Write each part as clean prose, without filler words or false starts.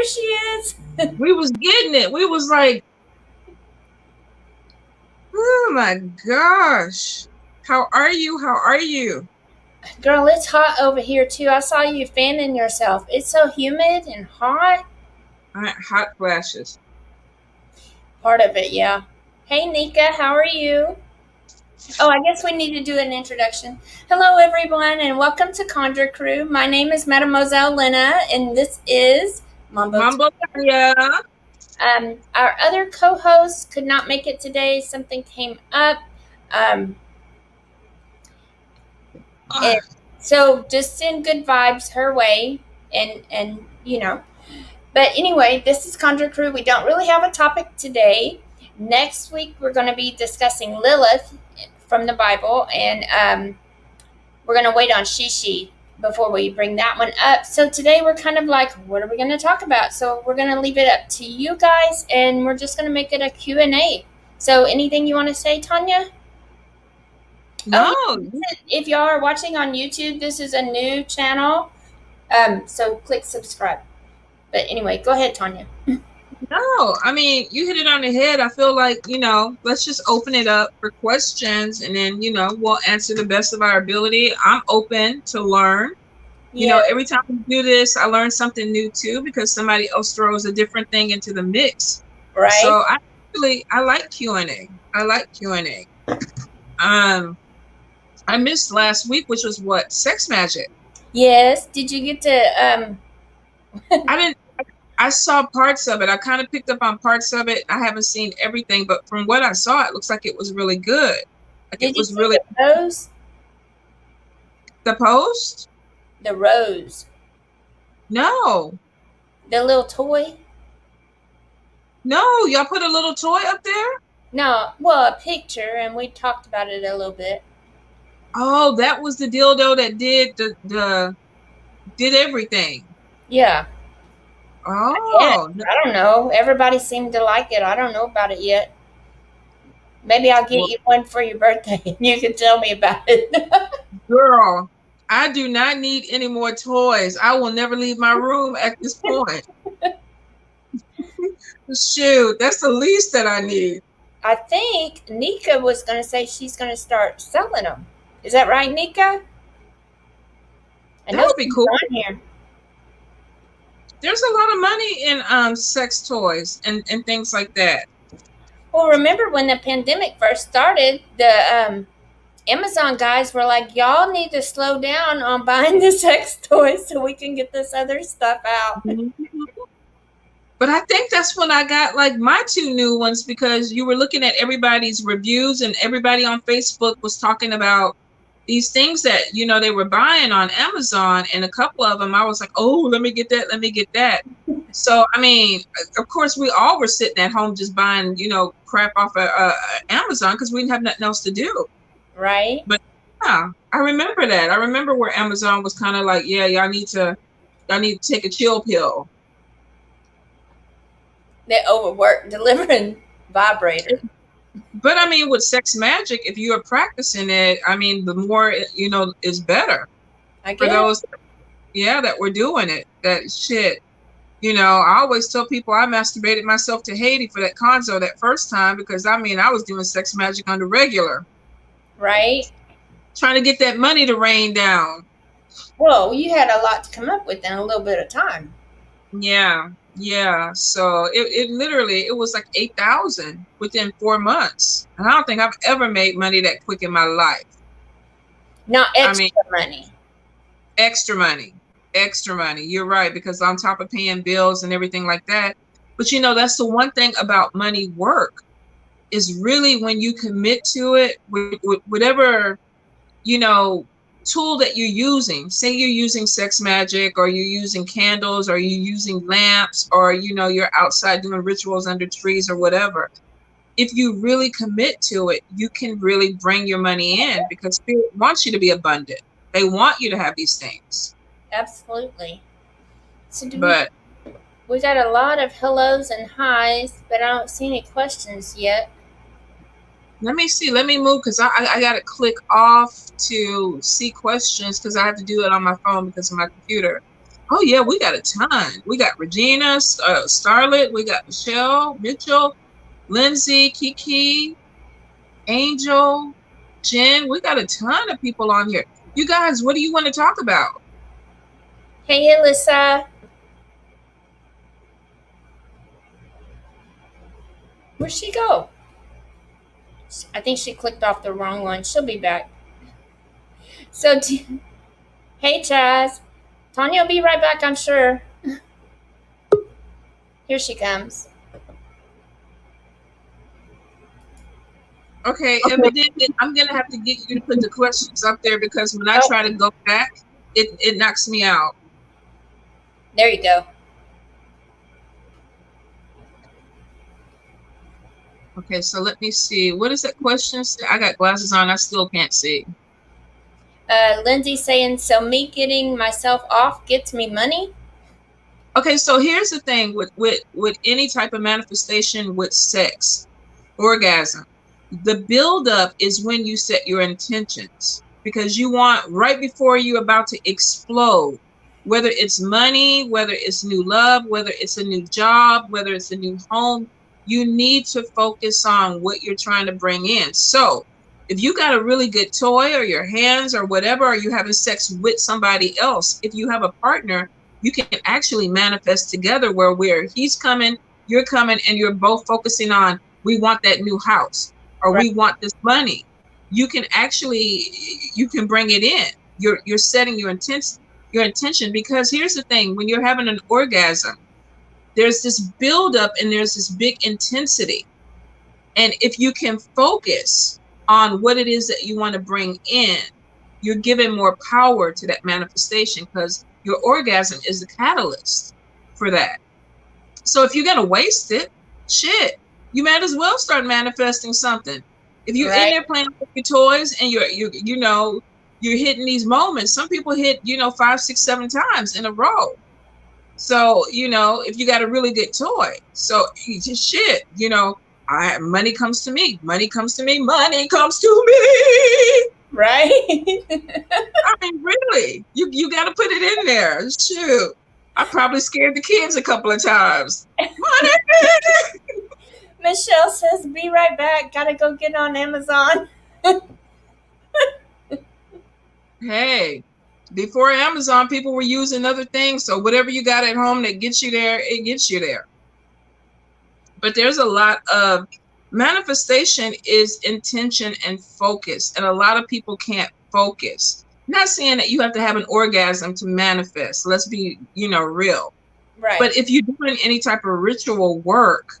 she is. We was getting it. We was like, oh my gosh. How are you? How are you? Girl, it's hot over here too. I saw you fanning yourself. It's so humid and hot. Hot flashes. Part of it, yeah. Hey, Nika, how are you? Oh, I guess we need to do an introduction. Hello, everyone, and welcome to Conjure Crew. My name is Mademoiselle Lynna, and this is Mambo Tonya. Our other co-host could not make it today. Something came up. And so just send good vibes her way, and you know. But anyway, this is Conjure Crew. We don't really have a topic today. Next week, we're going to be discussing Lilith from the Bible, and we're going to wait on Shishi before we bring that one up. So today, we're kind of like, what are we going to talk about? So we're going to leave it up to you guys, and we're just going to make it a Q&A. So anything you want to say, Tonya? No. If y'all are watching on YouTube, this is a new channel, so click subscribe. But anyway, go ahead, Tonya. No, I mean, you hit it on the head. I feel like, let's just open it up for questions, and then, we'll answer the best of our ability. I'm open to learn. Yeah. Every time we do this, I learn something new too, because somebody else throws a different thing into the mix. Right. So I like Q&A. I like Q&A. I missed last week, which was what? Sex magic. Yes. Did you get to I didn't. I saw parts of it. I kind of picked up on parts of it. I haven't seen everything, but from what I saw, it looks like it was really good. Like Did it was you see really the rose? The post? The rose. No. The little toy? No, y'all put a little toy up there? No, well, a picture, and we talked about it a little bit. Oh, that was the dildo that did did everything. Yeah. Oh. I don't know. Everybody seemed to like it. I don't know about it yet. Maybe I'll get you one for your birthday, and you can tell me about it. Girl, I do not need any more toys. I will never leave my room at this point. Shoot, that's the least that I need. I think Nika was going to say she's going to start selling them. Is that right, Nika? That would be cool. Here. There's a lot of money in sex toys and things like that. Well, remember when the pandemic first started, the Amazon guys were like, y'all need to slow down on buying the sex toys so we can get this other stuff out. Mm-hmm. But I think that's when I got like my 2 new ones, because you were looking at everybody's reviews and everybody on Facebook was talking about these things that, they were buying on Amazon, and a couple of them, I was like, oh, let me get that. Let me get that. So, I mean, of course, we all were sitting at home just buying, crap off of Amazon because we didn't have nothing else to do. Right. But yeah, I remember that. I remember where Amazon was kind of like, yeah, y'all need to take a chill pill. They overwork delivering vibrators. But I mean, with sex magic, if you are practicing it, I mean, the more is better. I guess. For those, that were doing it. That shit. I always tell people I masturbated myself to Haiti for that conzo that first time, because I mean, I was doing sex magic on the regular. Right. Trying to get that money to rain down. Well, you had a lot to come up with in a little bit of time. Yeah. So it literally, it was like 8,000 within 4 months. And I don't think I've ever made money that quick in my life. Not extra money. Extra money. You're right, because on top of paying bills and everything like that. But that's the one thing about money work, is really when you commit to it with whatever, tool that you're using. Say you're using sex magic, or you're using candles, or you're using lamps, or you're outside doing rituals under trees or whatever. If you really commit to it, you can really bring your money in, because Spirit wants you to be abundant. They want you to have these things. Absolutely. So we got a lot of hellos and highs, but I don't see any questions yet. Let me see. Let me move, because I got to click off to see questions, because I have to do it on my phone because of my computer. Oh yeah, we got a ton. We got Regina, Starlet, we got Michelle, Mitchell, Lindsay, Kiki, Angel, Jen. We got a ton of people on here. You guys, what do you want to talk about? Hey, Alyssa. Where'd she go? I think she clicked off the wrong one. She'll be back. So, hey, Chaz. Tonya will be right back, I'm sure. Here she comes. Okay, evidently I'm gonna have to get you to put the questions up there because when I Oh, try to go back, it knocks me out. there you go. Okay, so let me see. What is that question? I got glasses on. I still can't see. Lindsay saying, so me getting myself off gets me money? Okay, so here's the thing with any type of manifestation with sex, orgasm. The buildup is when you set your intentions because you want right before you're about to explode, whether it's money, whether it's new love, whether it's a new job, whether it's a new home, you need to focus on what you're trying to bring in. So if you got a really good toy or your hands or whatever, or you having sex with somebody else, if you have a partner, you can actually manifest together where he's coming, you're coming, and you're both focusing on, we want that new house or Right. we want this money. You can bring it in. You're setting your intention because here's the thing, when you're having an orgasm, there's this buildup and there's this big intensity. And if you can focus on what it is that you want to bring in, you're giving more power to that manifestation because your orgasm is the catalyst for that. So if you're going to waste it, shit, you might as well start manifesting something. If you're in Right. there playing with your toys and you're hitting these moments, some people hit, 5, 6, 7 times in a row. So, if you got a really good toy, so just shit, money comes to me, money comes to me, money comes to me. Right. I mean, really, you got to put it in there. Shoot, I probably scared the kids a couple of times. Money. Michelle says, be right back. Gotta go get on Amazon. Hey, before Amazon, people were using other things. So whatever you got at home that gets you there, it gets you there. But there's a lot of manifestation is intention and focus. And a lot of people can't focus. I'm not saying that you have to have an orgasm to manifest. Let's be, real. Right. But if you're doing any type of ritual work,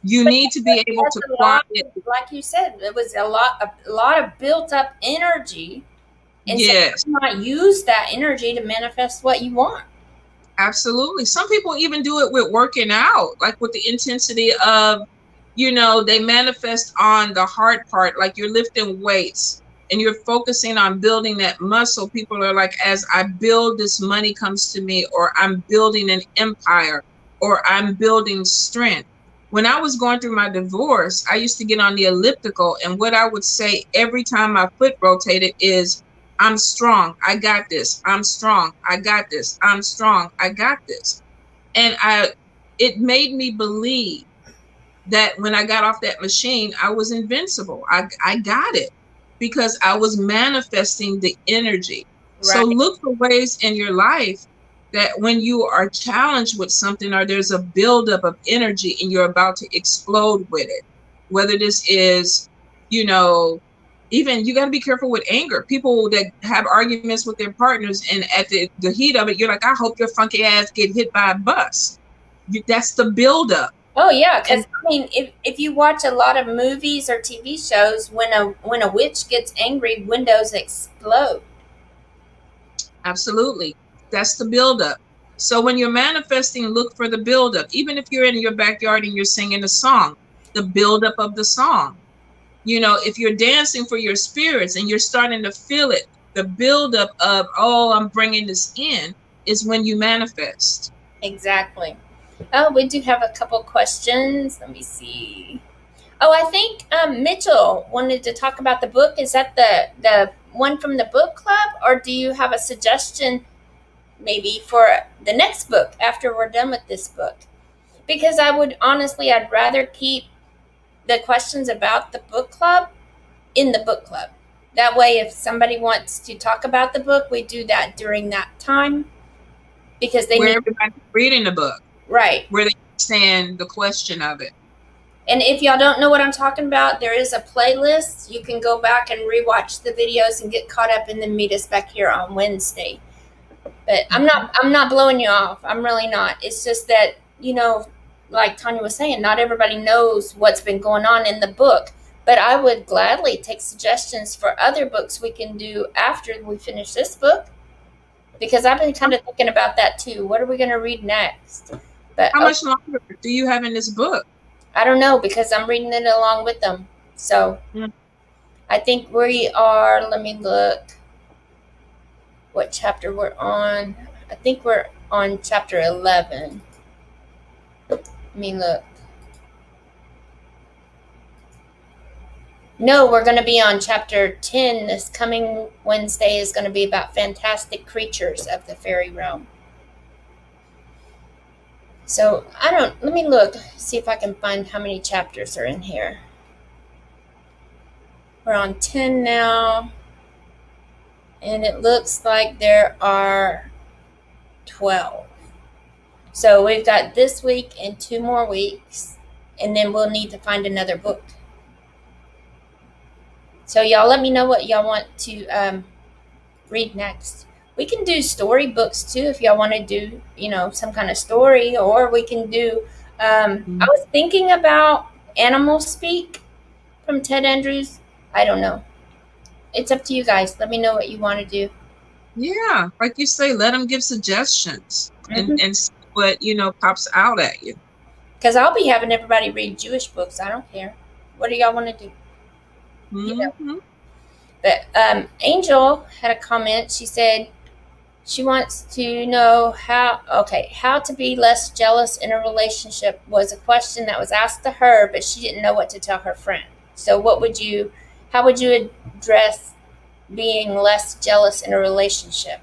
you But need to be able to a quiet. like you said, it was a lot of built up energy. And Yes. so you might use that energy to manifest what you want. Absolutely. Some people even do it with working out, like with the intensity of, they manifest on the hard part, like you're lifting weights and you're focusing on building that muscle. People are like, as I build, this money comes to me, or I'm building an empire, or I'm building strength. When I was going through my divorce, I used to get on the elliptical, and what I would say every time my foot rotated is, I'm strong. I got this. I'm strong. I got this. I'm strong. I got this. And it made me believe that when I got off that machine, I was invincible. I got it because I was manifesting the energy. Right. So look for ways in your life that when you are challenged with something or there's a buildup of energy and you're about to explode with it, whether this is, even you got to be careful with anger. People that have arguments with their partners, and at the heat of it, you're like, I hope your funky ass get hit by a bus. That's the buildup. Oh yeah, because I mean, if you watch a lot of movies or TV shows, when a witch gets angry, windows explode. Absolutely, that's the buildup. So when you're manifesting, look for the buildup. Even if you're in your backyard and you're singing a song, the buildup of the song. If you're dancing for your spirits and you're starting to feel it, the buildup of, oh, I'm bringing this in, is when you manifest. Exactly. Oh, we do have a couple questions. Let me see. Oh, I think Mitchell wanted to talk about the book. Is that the one from the book club, or do you have a suggestion maybe for the next book after we're done with this book. Because I'd rather keep the questions about the book club in the book club. That way, if somebody wants to talk about the book, we do that during that time because they Where need. everybody's reading the book. Right. Where they understand the question of it. And if y'all don't know what I'm talking about, there is a playlist. You can go back and rewatch the videos and get caught up and then meet us back here on Wednesday. But I'm not blowing you off. I'm really not. It's just that, like Tonya was saying, not everybody knows what's been going on in the book. But I would gladly take suggestions for other books we can do after we finish this book. Because I've been kind of thinking about that too. What are we going to read next? But how much longer do you have in this book? I don't know, because I'm reading it along with them. So I think we are, let me look what chapter we're on. I think we're on chapter 11. Let me look. No, we're going to be on chapter 10. This coming Wednesday is going to be about fantastic creatures of the fairy realm. So let me look, see if I can find how many chapters are in here. We're on 10 now, and it looks like there are 12. So we've got this week and 2 more weeks, and then we'll need to find another book. So y'all let me know what y'all want to read next. We can do storybooks too if y'all want to do, some kind of story, or we can do, I was thinking about Animal Speak from Ted Andrews. I don't know. It's up to you guys. Let me know what you want to do. Yeah, like you say, let them give suggestions and see what, pops out at you. Because I'll be having everybody read Jewish books. I don't care. What do y'all want to do? But Angel had a comment. She said she wants to know how to be less jealous in a relationship was a question that was asked to her, but she didn't know what to tell her friend. So how would you address being less jealous in a relationship?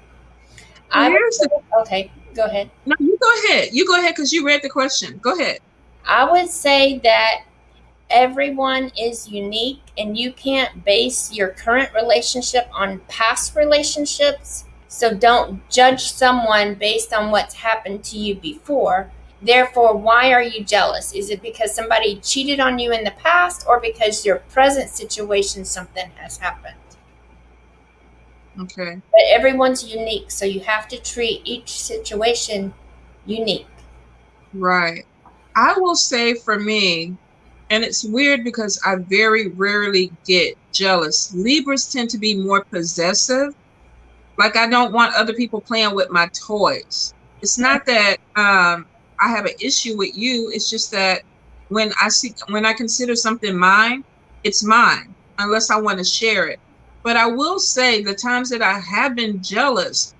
Okay, go ahead. No, you go ahead. You go ahead because you read the question. Go ahead. I would say that everyone is unique, and you can't base your current relationship on past relationships. So don't judge someone based on what's happened to you before. Therefore, why are you jealous? Is it because somebody cheated on you in the past, or because your present situation, something has happened? Okay. But everyone's unique, so you have to treat each situation unique. Right. I will say for me, and it's weird because I very rarely get jealous. Libras tend to be more possessive. Like, I don't want other people playing with my toys. It's not that I have an issue with you. It's just that when I consider something mine, it's mine, unless I want to share it. But I will say the times that I have been jealous,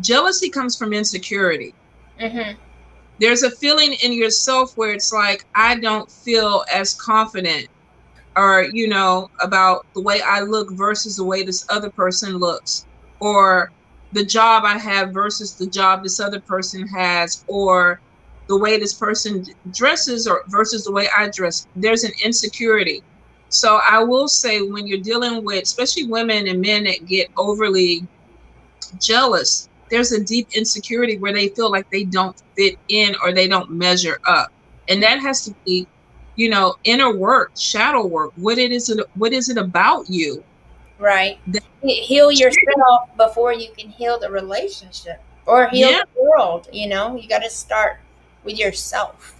jealousy comes from insecurity. There's a feeling in yourself where it's like, I don't feel as confident or, about the way I look versus the way this other person looks, or the job I have versus the job this other person has, or the way this person dresses or versus the way I dress. There's an insecurity. So I will say, when you're dealing with, especially women and men that get overly jealous, there's a deep insecurity where they feel like they don't fit in or they don't measure up. And that has to be, inner work, shadow work. What is it about you? Right. Heal yourself before you can heal the relationship or heal the world. You got to start with yourself.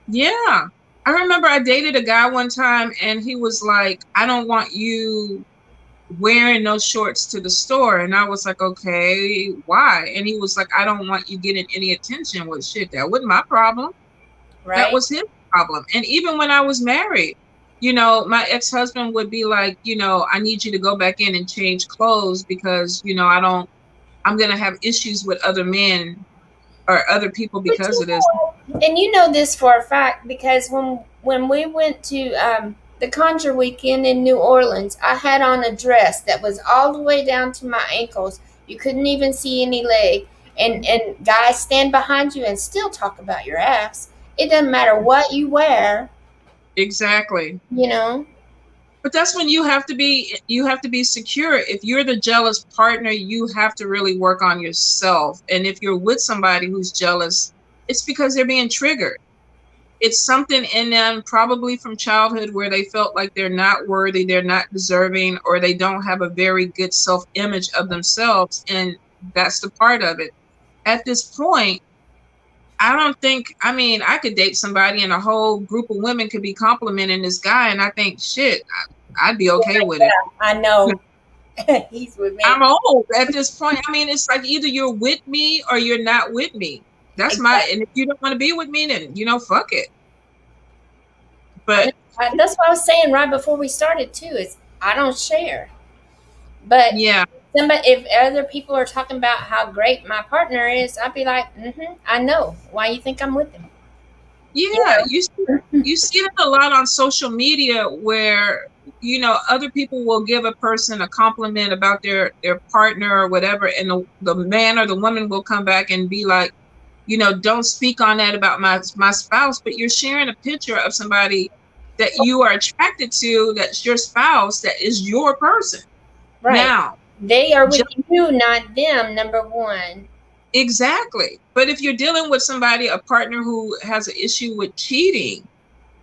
Yeah. I remember I dated a guy one time, and he was like, I don't want you wearing those shorts to the store. And I was like, okay, why? And he was like, I don't want you getting any attention. Well, shit, that wasn't my problem. Right. That was his problem. And even when I was married, my ex-husband would be like, I need you to go back in and change clothes because, I'm going to have issues with other men or other people because of this. And you know this for a fact, because when we went to the Conjure weekend in New Orleans, I had on a dress that was all the way down to my ankles. You couldn't even see any leg. And guys stand behind you and still talk about your ass. It doesn't matter what you wear, Exactly. you know. But that's when you have to be secure. If you're the jealous partner, you have to really work on yourself. And if you're with somebody who's jealous, it's because they're being triggered. It's something in them, probably from childhood, where they felt like they're not worthy, they're not deserving, or they don't have a very good self-image of themselves. And that's the part of it. At this point, I don't think, I mean, I could date somebody and a whole group of women could be complimenting this guy, and I think, shit, I'd be okay with it. I know. He's with me. I'm old at this point. I mean, it's like either you're with me or you're not with me. That's my, Exactly. and if you don't want to be with me, then, fuck it. I know. But That's what I was saying right before we started too. Is I don't share, but yeah, somebody, if other people are talking about how great my partner is, I'd be like, I know. Why you think I'm with him? You yeah, you see that a lot on social media where, other people will give a person a compliment about their partner or whatever, and the man or the woman will come back and be like, don't speak on that about my spouse, but you're sharing a picture of somebody that you are attracted to, that's your spouse, that is your person. right. Now, They are with just you, not them. Number one. exactly. But if you're dealing with somebody, a partner who has an issue with cheating,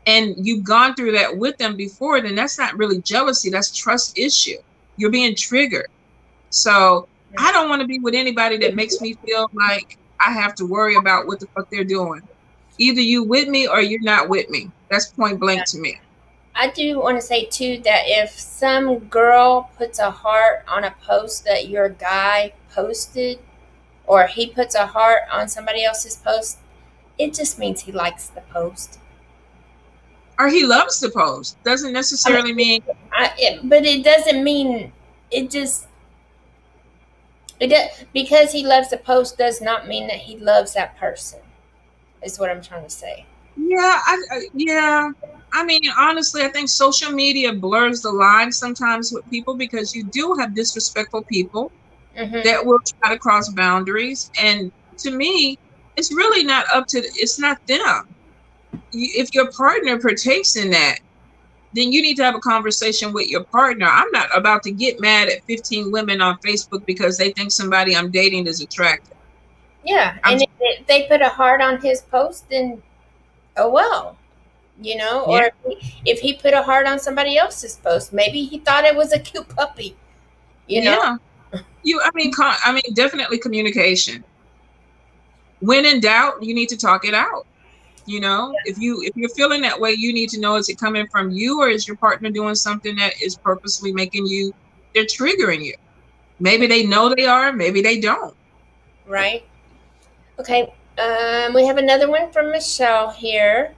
and you've gone through that with them before, then that's not really jealousy, that's trust issue. You're being triggered. So I don't want to be with anybody that makes me feel like I have to worry about what the fuck they're doing. Either you with me or you're not with me. That's point blank to me. I do want to say too that if some girl puts a heart on a post that your guy posted, or he puts a heart on somebody else's post, it just means he likes the post. Or he loves the post. Doesn't I mean, necessarily mean, but it doesn't mean it just it does, because he loves the post does not mean that he loves that person. Is what I'm trying to say. yeah, yeah. I mean, honestly, I think social media blurs the line sometimes with people, because you do have disrespectful people Mm-hmm. that will try to cross boundaries. And to me, it's really not up to, it's not them. If your partner partakes in that, then you need to have a conversation with your partner. I'm not about to get mad at 15 women on Facebook because they think somebody I'm dating is attractive. Yeah, I'm and if they put a heart on his post, then oh well, Yeah, Or if he put a heart on somebody else's post, maybe he thought it was a cute puppy, you know. yeah. I mean, definitely communication. When in doubt, you need to talk it out. If you're feeling that way, you need to know, is it coming from you, or is your partner doing something that is purposely making you, they're triggering you. Maybe they know they are, maybe they don't. Right. Okay. We have another one from Michelle here.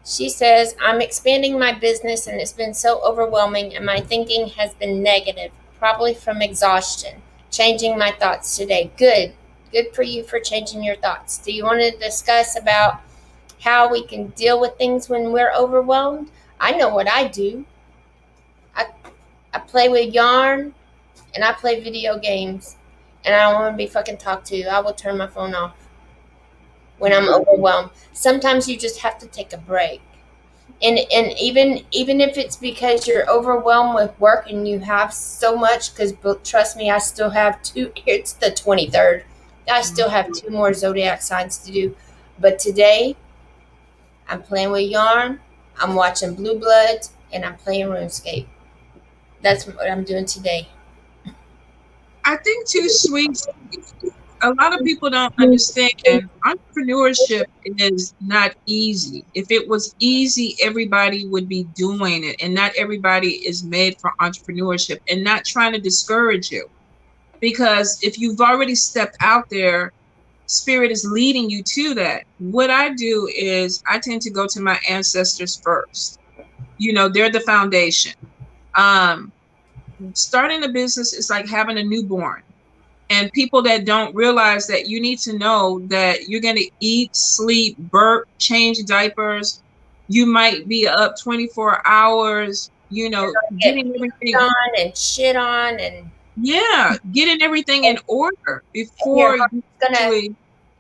She says, I'm expanding my business and it's been so overwhelming, and my thinking has been negative, probably from exhaustion. Changing my thoughts today. Good. Good for you for changing your thoughts. Do you want to discuss about how we can deal with things when we're overwhelmed? I know what I do. I, I play with yarn and I play video games, and I don't want to be fucking talked to. I will turn my phone off when I'm overwhelmed. Sometimes you just have to take a break. And even if it's because you're overwhelmed with work and you have so much, because trust me, I still have two. It's the 23rd. I still have two more zodiac signs to do. But today, I'm playing with yarn. I'm watching Blue Bloods, and I'm playing RuneScape. That's what I'm doing today. I think too, sweet. A lot of people don't understand, entrepreneurship is not easy. If it was easy, everybody would be doing it. And not everybody is made for entrepreneurship, and not trying to discourage you. Because if you've already stepped out there, spirit is leading you to that. What I do is I tend to go to my ancestors first. They're the foundation. Um, Starting a business is like having a newborn. And people that don't realize that, you need to know that you're going to eat, sleep, burp, change diapers. You might be up 24 hours, Get getting everything. on and shit on and Yeah, getting everything in And, order and your before heart's you gonna, actually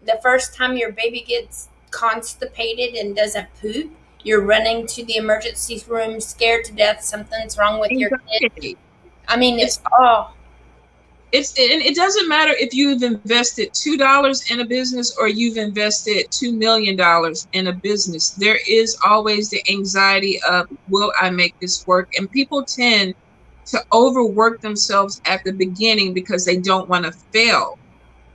the first time your baby gets constipated and doesn't poop, you're running to the emergency room scared to death something's wrong with your kid. anxiety. I mean, It's and it doesn't matter if you've invested $2 in a business or you've invested $2 million in a business. There is always the anxiety of, will I make this work? And people tend to overwork themselves at the beginning because they don't want to fail.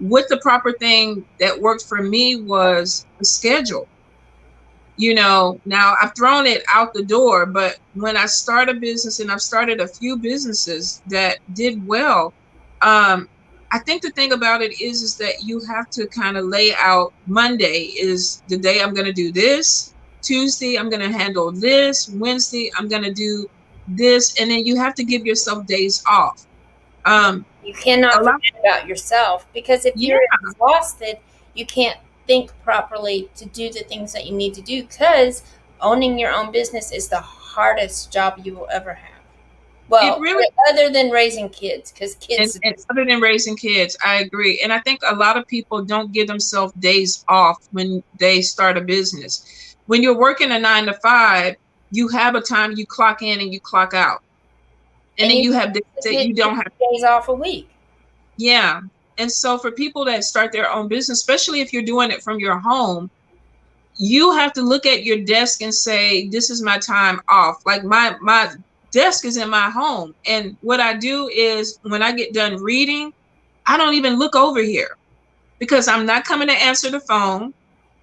What the proper thing that worked for me was a schedule. Now I've thrown it out the door, but when I start a business, and I've started a few businesses that did well, um, I think the thing about it is that you have to kind of lay out, Monday is the day I'm going to do this, Tuesday I'm going to handle this, Wednesday I'm going to do this, and then you have to give yourself days off. you A cannot lot, forget about yourself, because if yeah, you're exhausted, you can't think properly to do the things that you need to do, because owning your own business is the hardest job you will ever have. it Well, really. other than raising kids, because And, kids and just, other than raising kids, I agree. And I think a lot of people don't give themselves days off when they start a business. When you're working a 9 to 5, you have a time you clock in and you clock out. And and then you you have days that get you don't have. 2 days off a week. Yeah. And so for people that start their own business, especially if you're doing it from your home, you have to look at your desk and say, this is my time off. Like my desk is in my home. And what I do is when I get done reading, I don't even look over here because I'm not coming to answer the phone.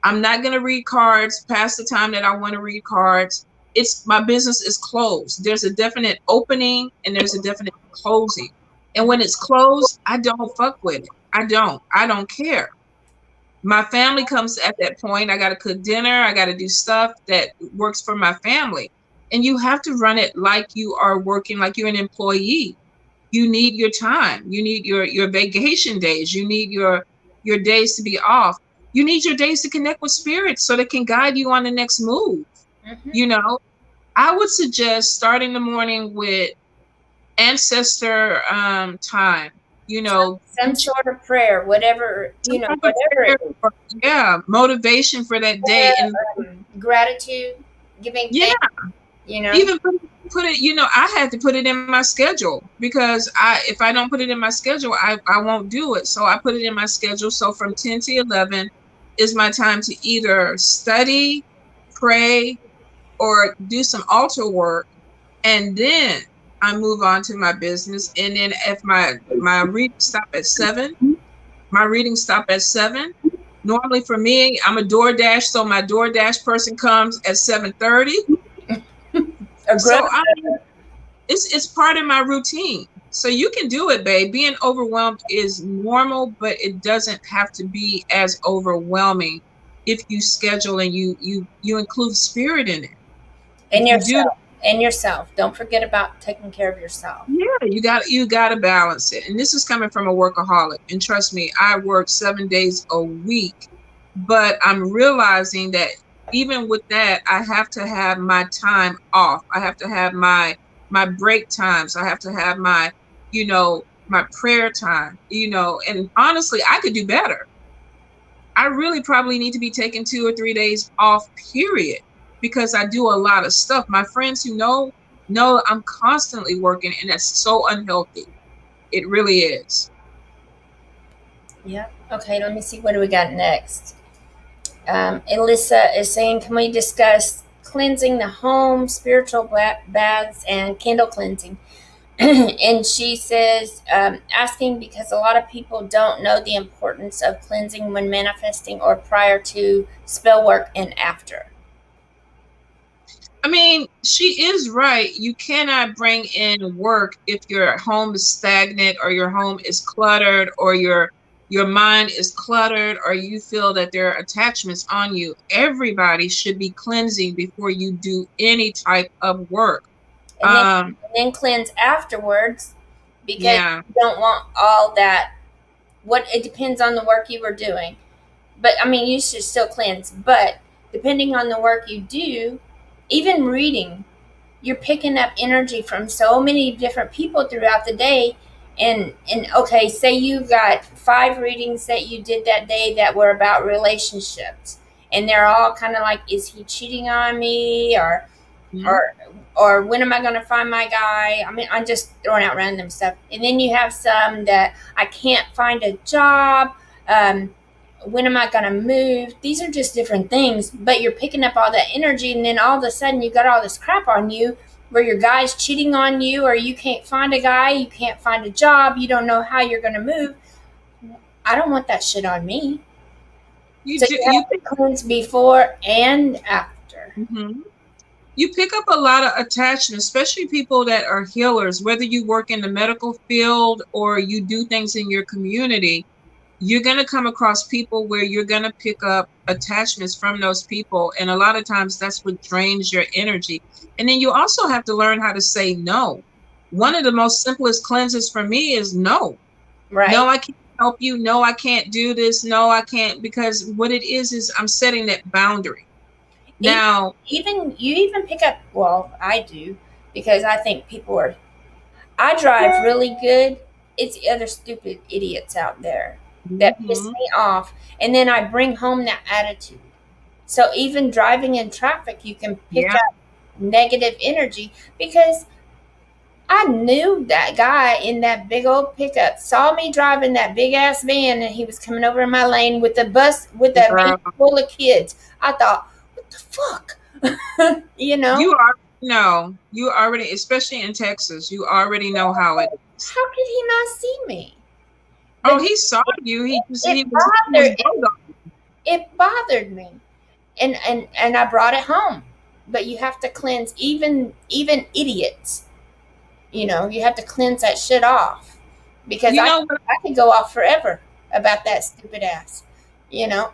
I'm not going to read cards past the time that I want to read cards. It's my business is closed. There's a definite opening and there's a definite closing. And when it's closed, I don't fuck with it. I don't care. My family comes at that point. I got to cook dinner. I got to do stuff that works for my family. And you have to run it like you are working, like you're an employee. You need your time. You need your vacation days. You need your days to be off. You need your days to connect with spirits so they can guide you on the next move. Mm-hmm. You know, I would suggest starting the morning with ancestor time. You know, Some sort of prayer, whatever, some type of whatever prayer it is. or, yeah, motivation for that day. And Gratitude, giving yeah, thanks, even put it, I had to put it in my schedule because if I don't put it in my schedule, I won't do it. So I put it in my schedule. So from 10 to 11 is my time to either study, pray, or do some altar work. And then I move on to my business. And then if my reading stop at 7, my readings stop at 7. Normally for me, I'm a DoorDash, so my DoorDash person comes at 7:30. a So growth. I mean, it's part of my routine. So you can do it, babe. Being overwhelmed is normal, but it doesn't have to be as overwhelming if you schedule and you include spirit in it. And If you do, yourself. Don't forget about taking care of yourself. yeah, you got to balance it. And this is coming from a workaholic. And trust me, I work 7 days a week, but I'm realizing that even with that, I have to have my time off. I have to have my break times. I have to have my prayer time, and honestly, I could do better. I really probably need to be taking 2 or 3 days off, period, because I do a lot of stuff. My friends who know I'm constantly working, and that's so unhealthy. It really is. Yeah. Okay, let me see. What do we got next? Alyssa is saying, can we discuss cleansing the home, spiritual baths, and candle cleansing? And she says, asking because a lot of people don't know the importance of cleansing when manifesting or prior to spell work and after. I mean, she is right. You cannot bring in work if your home is stagnant or your home is cluttered or your mind is cluttered or you feel that there are attachments on you. Everybody should be cleansing before you do any type of work. And then cleanse afterwards, because Yeah. you don't want all that. It depends on the work you were doing. But I mean, you should still cleanse. But depending on the work you do, even reading, you're picking up energy from so many different people throughout the day. And okay, say you got 5 readings that you did that day that were about relationships, and they're all kind of like, is he cheating on me, Mhm. or or when am I going to find my guy? I mean, I'm just throwing out random stuff. And then you have some that I can't find a job. Um, when am I going to move? These are just different things, but you're picking up all that energy, and then all of a sudden you got all this crap on you where your guy's cheating on you, or you can't find a guy, you can't find a job, you don't know how you're going to move. I don't want that shit on me. You So do, you you have to cleanse before and after. mhm. You pick up a lot of attachment, especially people that are healers, whether you work in the medical field or you do things in your community. You're going to come across people where you're going to pick up attachments from those people. And a lot of times that's what drains your energy. And then you also have to learn how to say no. One of the most simplest cleanses for me is no. No, Right? I can't help you. No, I can't do this. No, I can't. Because what it is I'm setting that boundary. Even Now, even you even pick up, well, I do, because I think people are, I drive really good. It's the other stupid idiots out there that piss mhm, me off, and then I bring home that attitude. So even driving in traffic, you can pick yeah, up negative energy, because I knew that guy in that big old pickup saw me driving that big ass van, and he was coming over in my lane with a bus with a van girl, full of kids. I thought, what the fuck? You know? you already know. You already, especially in Texas, you already know how it is. How could he not see me? Oh, The he saw it, you. it He was bothered bulldog. it bothered me, and I brought it home. But you have to cleanse even idiots. You have to cleanse that shit off, because You I know what? I could go off forever about that stupid ass. You know.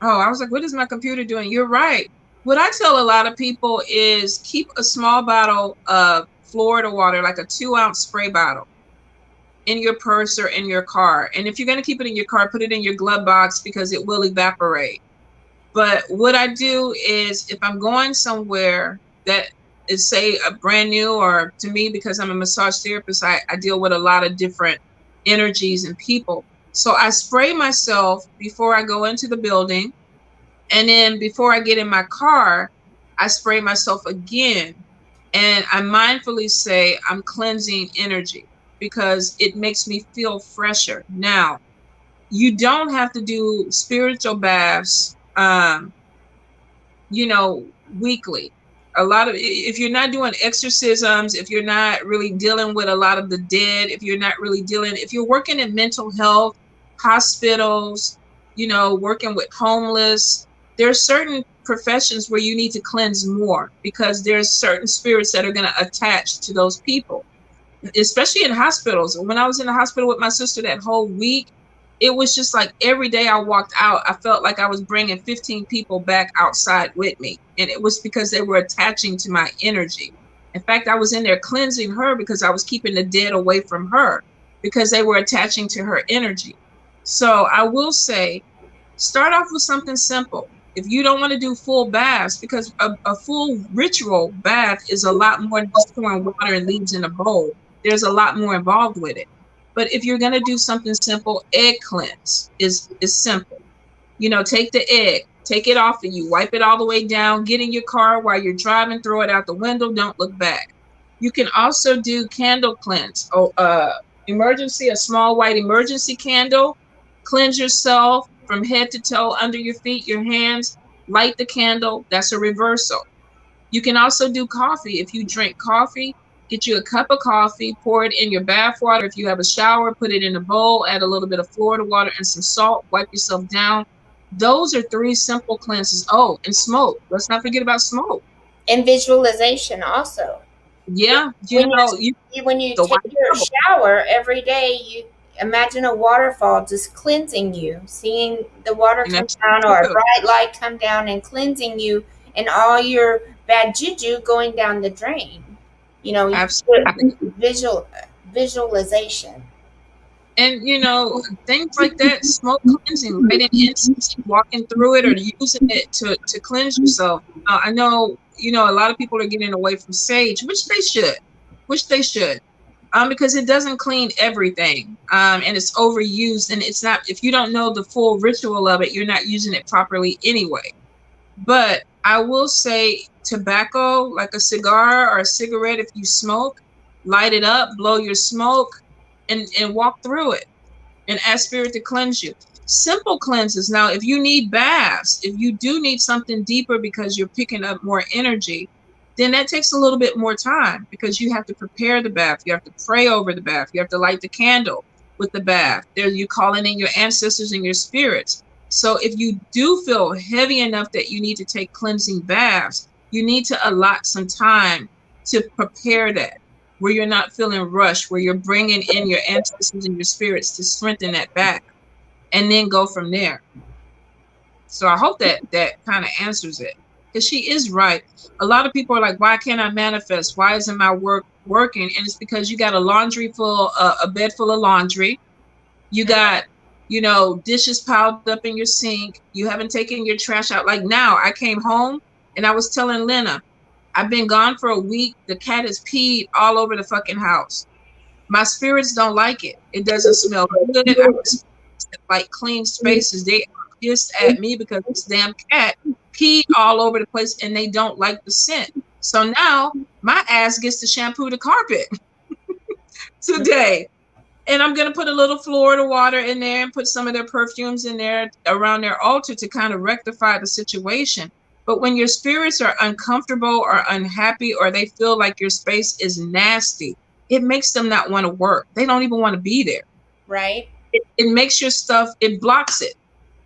Oh, I was like, what is my computer doing? You're right. What I tell a lot of people is keep a small bottle of Florida water, like a 2-ounce spray bottle, in your purse or in your car. And if you're going to keep it in your car, put it in your glove box because it will evaporate. But what I do is if I'm going somewhere that is, say, a brand new, or to me, because I'm a massage therapist, I deal with a lot of different energies and people. So I spray myself before I go into the building. And then before I get in my car, I spray myself again. And I mindfully say I'm cleansing energy because it makes me feel fresher. Now, you don't have to do spiritual baths weekly. A lot of, if you're not doing exorcisms, if you're not really dealing with a lot of the dead, if you're working in mental health, hospitals, working with homeless, there's certain professions where you need to cleanse more because there's certain spirits that are going to attach to those people, especially in hospitals. When I was in the hospital with my sister that whole week, it was just like every day I walked out, I felt like I was bringing 15 people back outside with me. And it was because they were attaching to my energy. In fact, I was in there cleansing her because I was keeping the dead away from her because they were attaching to her energy. So I will say, start off with something simple. If you don't want to do full baths, because a full ritual bath is a lot more than just pouring water and leaves in a bowl. There's a lot more involved with it. But if you're going to do something simple, egg cleanse is simple. Take the egg, take it off of you, wipe it all the way down, get in your car while you're driving, throw it out the window, don't look back. You can also do candle cleanse. A small white emergency candle. Cleanse yourself from head to toe, under your feet, your hands. Light the candle. That's a reversal. You can also do coffee. If you drink coffee, get you a cup of coffee, pour it in your bath water. If you have a shower, put it in a bowl, add a little bit of Florida water and some salt, wipe yourself down. Those are 3 simple cleanses. Oh, and smoke. Let's not forget about smoke. And visualization also. Yeah, when you you when you the take white your bubble. shower every day, you imagine a waterfall just cleansing you, seeing the water And come that's down, or a true. bright light come down and cleansing you, and all your bad juju going down the drain. You Absolutely. visualization. And things like that, smoke cleansing, lighting incense, walking through it, or using it to cleanse yourself. I know, a lot of people are getting away from sage, which they should. because it doesn't clean everything, and it's overused, and it's not, if you don't know the full ritual of it, you're not using it properly anyway. But I will say tobacco, like a cigar or a cigarette, if you smoke, light it up, blow your smoke, and walk through it and ask spirit to cleanse you. Simple cleanses. Now, if you need baths, if you do need something deeper because you're picking up more energy, then that takes a little bit more time because you have to prepare the bath. You have to pray over the bath. You have to light the candle with the bath. There, you calling in your ancestors and your spirits. So if you do feel heavy enough that you need to take cleansing baths, you need to allot some time to prepare that, where you're not feeling rushed, where you're bringing in your ancestors and your spirits to strengthen that back, and then go from there. So I hope that that kind of answers it, because she is right. A lot of people are like, why can't I manifest? Why isn't my work working? And it's because you got a bed full of laundry. You got, dishes piled up in your sink. You haven't taken your trash out. Like now, I came home and I was telling Lynna, I've been gone for a week. The cat has peed all over the fucking house. My spirits don't like it. It doesn't smell good. I was like clean spaces. They are pissed at me because this damn cat peed all over the place and they don't like the scent. So now my ass gets to shampoo the carpet today. And I'm going to put a little Florida water in there and put some of their perfumes in there around their altar to kind of rectify the situation. But when your spirits are uncomfortable or unhappy, or they feel like your space is nasty, it makes them not want to work. They don't even want to be there. Right. It makes your stuff, it blocks it.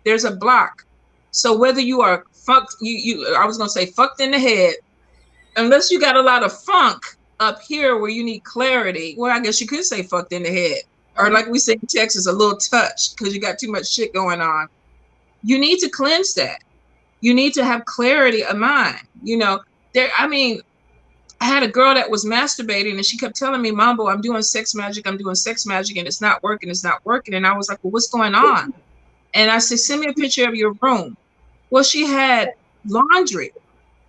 There's a block. So whether you are fucked, I was going to say fucked in the head, unless you got a lot of funk up here where you need clarity. Well, I guess you could say fucked in the head. Or like we say in Texas, a little touch, because you got too much shit going on. You need to cleanse that. You need to have clarity of mind. I had a girl that was masturbating and she kept telling me, Mambo, I'm doing sex magic, and it's not working, And I was like, well, what's going on? And I said, send me a picture of your room. Well, she had laundry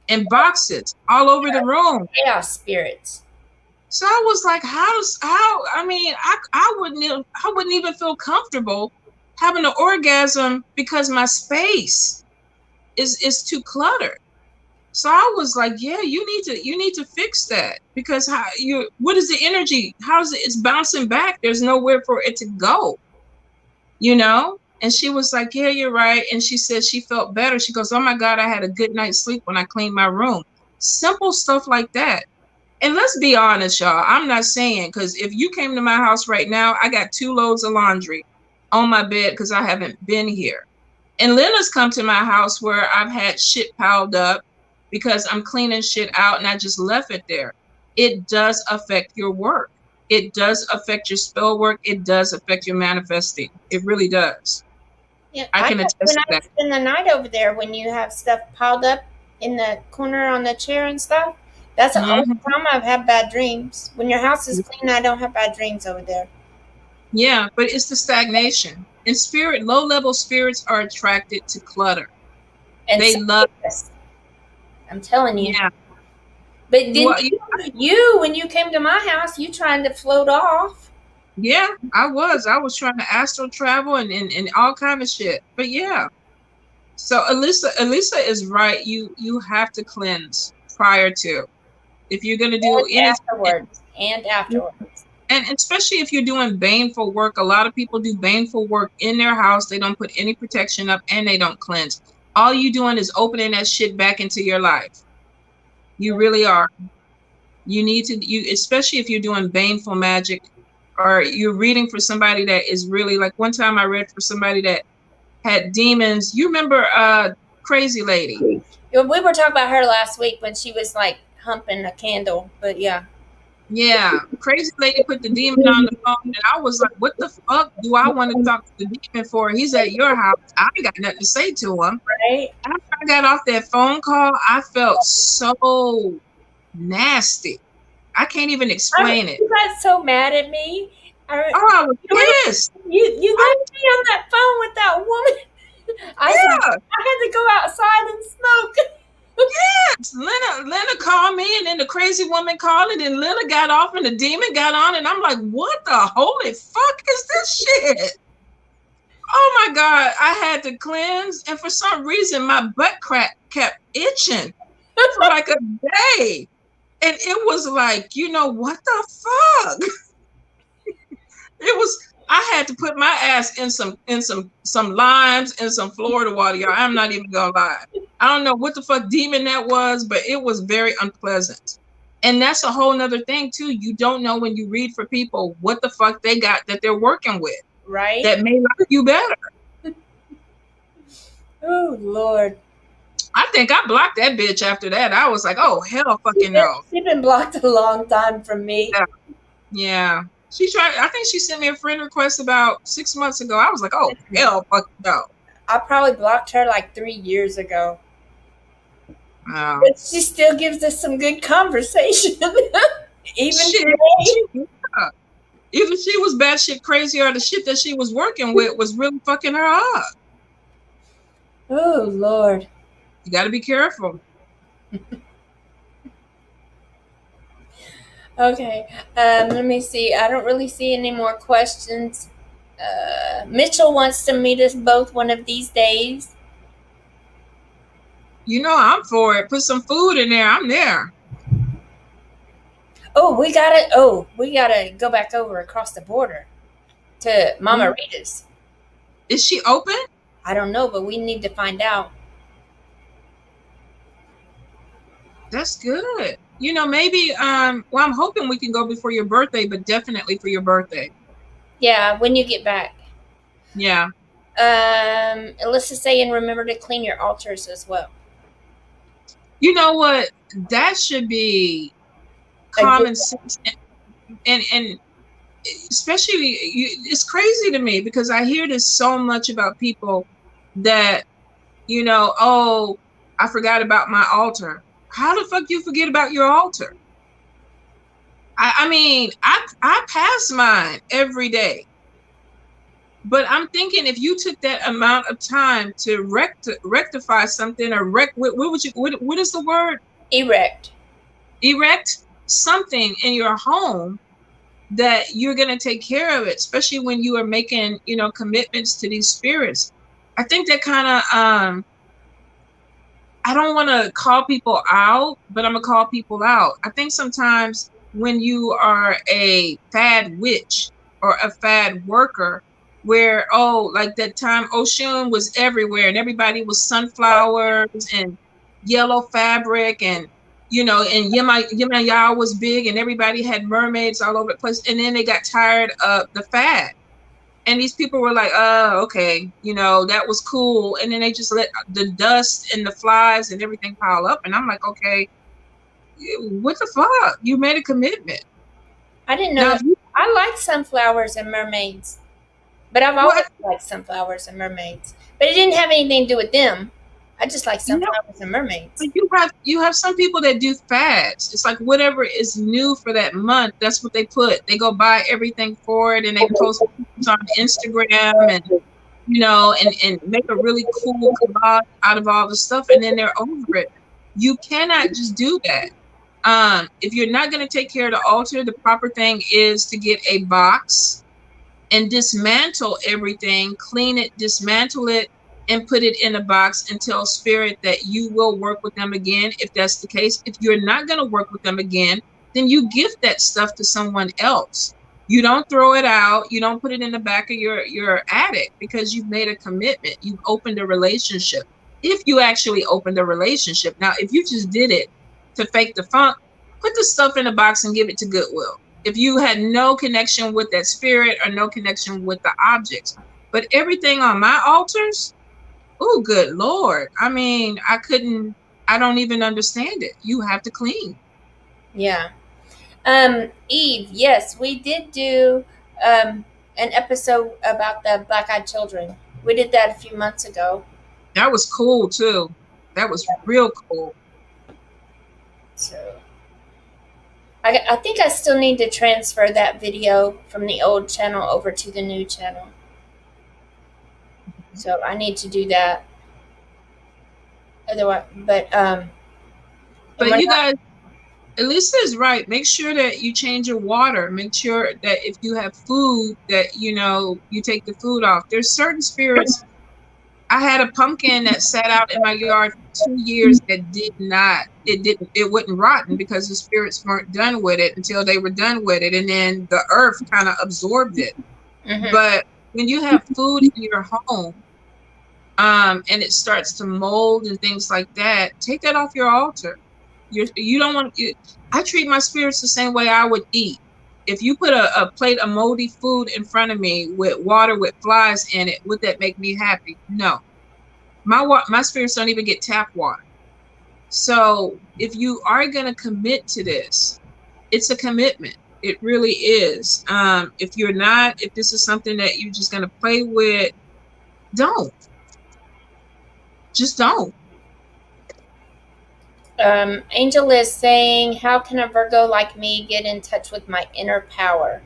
and boxes all over the room. Chaos spirits. So I was like, I wouldn't even feel comfortable having an orgasm because my space is too cluttered. So I was like, yeah, you need to fix that, because what is the energy? It's bouncing back. There's nowhere for it to go, And she was like, yeah, you're right. And she said she felt better. She goes, oh my God, I had a good night's sleep when I cleaned my room. Simple stuff like that. And let's be honest, y'all. I'm not saying, because if you came to my house right now, I got 2 loads of laundry on my bed because I haven't been here. And Lynna's come to my house where I've had shit piled up because I'm cleaning shit out and I just left it there. It does affect your work. It does affect your spell work. It does affect your manifesting. It really does. Yeah, I can attest to that. When I spend the night over there, when you have stuff piled up in the corner on the chair and stuff, that's the only time I've had bad dreams. When your house is clean, I don't have bad dreams over there. Yeah, but it's the stagnation. In spirit, low-level spirits are attracted to clutter. And they love this. I'm telling you. Yeah. But then when you came to my house, you trying to float off. Yeah, I was trying to astral travel and all kind of shit. But yeah. So Elisa is right. You have to cleanse prior to. If you're going to do afterwards. And especially if you're doing baneful work, a lot of people do baneful work in their house. They don't put any protection up and they don't cleanse. All you doing is opening that shit back into your life. You really are. You need to, especially if you're doing baneful magic, or you're reading for somebody that is really, like one time I read for somebody that had demons. You remember Crazy Lady? We were talking about her last week when she was like humping a candle, but yeah. Yeah, Crazy Lady put the demon on the phone, and I was like, what the fuck do I want to talk to the demon for? He's at your house. I ain't got nothing to say to him. Right. After I got off that phone call, I felt so nasty. I can't even explain it. You got so mad at me. I was pissed. You left me on that phone with that woman. I had to go outside and smoke. Yes, Lynna called me, and then the crazy woman called, and then Lynna got off, and the demon got on, and I'm like, what the holy fuck is this shit? Oh my God, I had to cleanse, and for some reason, my butt crack kept itching for like a day. And it was like, what the fuck? It was, I had to put my ass in some limes and some Florida water, y'all. I'm not even gonna lie. I don't know what the fuck demon that was, but it was very unpleasant. And that's a whole nother thing too. You don't know when you read for people what the fuck they got that they're working with. Right? That may like you better. Oh Lord. I think I blocked that bitch after that. I was like, oh hell fucking no. She's been blocked a long time from me. Yeah. Yeah. I think she sent me a friend request about 6 months ago. I was like, oh hell fucking no. I probably blocked her like 3 years ago. Oh. But she still gives us some good conversation. Even today. Yeah. Either she was batshit crazy or the shit that she was working with was really fucking her up. Oh Lord. You got to be careful. Okay. Let me see. I don't really see any more questions. Mitchell wants to meet us both one of these days. I'm for it. Put some food in there. I'm there. We gotta go back over across the border to Mama Rita's. Is she open? I don't know, but we need to find out. That's good. Maybe I'm hoping we can go before your birthday, but definitely for your birthday. Yeah, when you get back. Yeah. Let's just say, and remember to clean your altars as well. You know what? That should be common sense, and especially it's crazy to me because I hear this so much about people that oh, I forgot about my altar. How the fuck you forget about your altar? I mean, I pass mine every day, but I'm thinking if you took that amount of time to rectify something or what is the word? Erect something in your home that you're going to take care of it, especially when you are making, commitments to these spirits. I think that kind of, I don't want to call people out, but I'm going to call people out. I think sometimes when you are a fad witch or a fad worker, where, like that time Oshun was everywhere and everybody was sunflowers and yellow fabric and, and Yemaya was big and everybody had mermaids all over the place. And then they got tired of the fad. And these people were like, oh, okay, that was cool. And then they just let the dust and the flies and everything pile up. And I'm like, okay, what the fuck? You made a commitment. I didn't know. I like sunflowers and mermaids. But I've always liked sunflowers and mermaids. But it didn't have anything to do with them. I just like sunflowers and mermaids. But you have some people that do fads. It's like whatever is new for that month, that's what they put. They go buy everything for it and they post on Instagram and and make a really cool collage out of all the stuff and then they're over it. You cannot just do that. If you're not going to take care of the altar, the proper thing is to get a box and dismantle everything, clean it, dismantle it, and put it in a box and tell spirit that you will work with them again if that's the case. If you're not going to work with them again, then you gift that stuff to someone else. You don't throw it out. You don't put it in the back of your attic because you've made a commitment. You've opened a relationship. If you actually opened a relationship. Now, if you just did it to fake the funk, put the stuff in a box and give it to Goodwill. If you had no connection with that spirit or no connection with the objects. But everything on my altars, oh, good Lord. I mean, I don't even understand it. You have to clean. Yeah. Eve, yes, we did do an episode about the black-eyed children. We did that a few months ago. That was cool, too. That was real cool. So I think I still need to transfer that video from the old channel over to the new channel. So I need to do that. Otherwise, but And But we're you not. guys, Elisa is right. Make sure that you change your water. Make sure that if you have food, that you take the food off. There's certain spirits. I had a pumpkin that sat out in my yard for 2 years that did not. It wasn't rotten because the spirits weren't done with it until they were done with it, and then the earth kind of absorbed it. Mm-hmm. But when you have food in your home, and it starts to mold and things like that, take that off your altar. You don't want you. I treat my spirits the same way I would eat. If you put a plate of moldy food in front of me with water with flies in it, would that make me happy? No. My spirits don't even get tap water. So if you are gonna commit to this, it's a commitment. It really is. If you're not, if this is something that you're just gonna play with, don't. Just don't. Angel is saying, how can a Virgo like me get in touch with my inner power?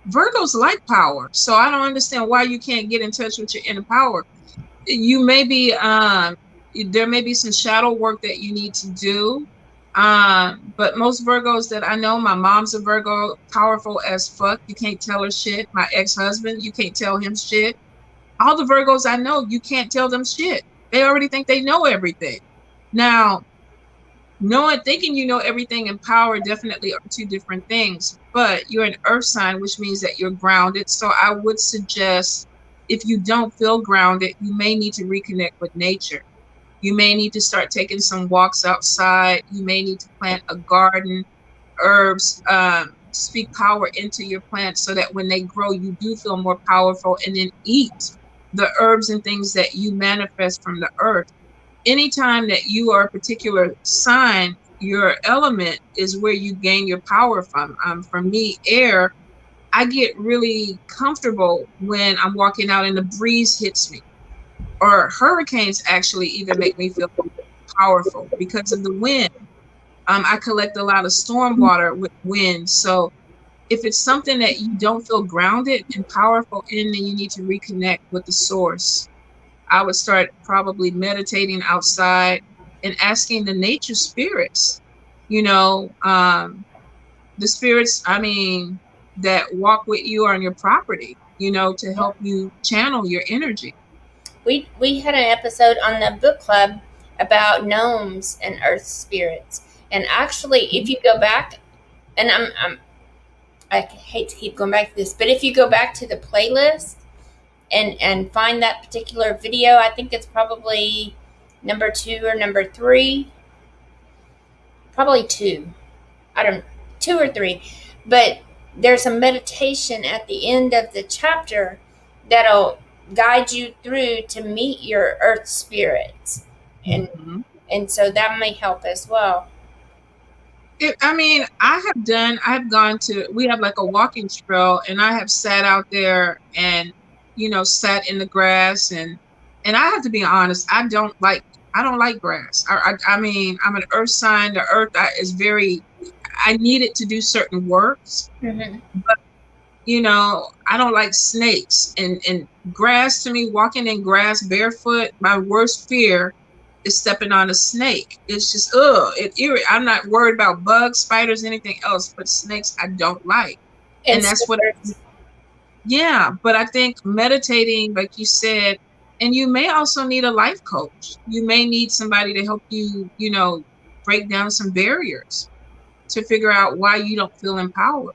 Virgos like power, so I don't understand why you can't get in touch with your inner power. You may be there may be some shadow work that you need to do. But most Virgos that I know, my mom's a Virgo, powerful as fuck. You can't tell her shit. My ex-husband, you can't tell him shit. All the Virgos I know, you can't tell them shit. They already think they know everything. Now, thinking you know everything and power definitely are two different things, but you're an earth sign, which means that you're grounded. So I would suggest, if you don't feel grounded, you may need to reconnect with nature. You may need to start taking some walks outside. You may need to plant a garden, herbs, speak power into your plants so that when they grow, you do feel more powerful, and then eat the herbs and things that you manifest from the earth. Anytime that you are a particular sign, your element is where you gain your power from. For me, air, I get really comfortable when I'm walking out and the breeze hits me. Or hurricanes actually even make me feel powerful because of the wind. I collect a lot of storm water with wind. So if it's something that you don't feel grounded and powerful in, then you need to reconnect with the source. I would start probably meditating outside and asking the nature spirits, the spirits, that walk with you on your property, to help you channel your energy. We had an episode on the book club about gnomes and earth spirits. And actually, if you go back, and I hate to keep going back to this, but if you go back to the playlist and find that particular video, I think it's probably number 2 or number 3, probably 2. I don't 2 or 3, but there's a meditation at the end of the chapter that'll guide you through to meet your earth spirits, and Mm-hmm. and so that may help as well. I've gone to, we have like a walking trail, and I have sat out there and, sat in the grass, and I have to be honest, I don't like grass. I'm an earth sign. The earth is very, I need it to do certain works, Mm-hmm. but, I don't like snakes and grass. To me, walking in grass barefoot, my worst fear is stepping on a snake. It's just, I'm not worried about bugs, spiders, anything else, but snakes I don't like. And And that's what, yeah, but I think meditating, like you said, and you may also need a life coach. You may need somebody to help you, break down some barriers to figure out why you don't feel empowered.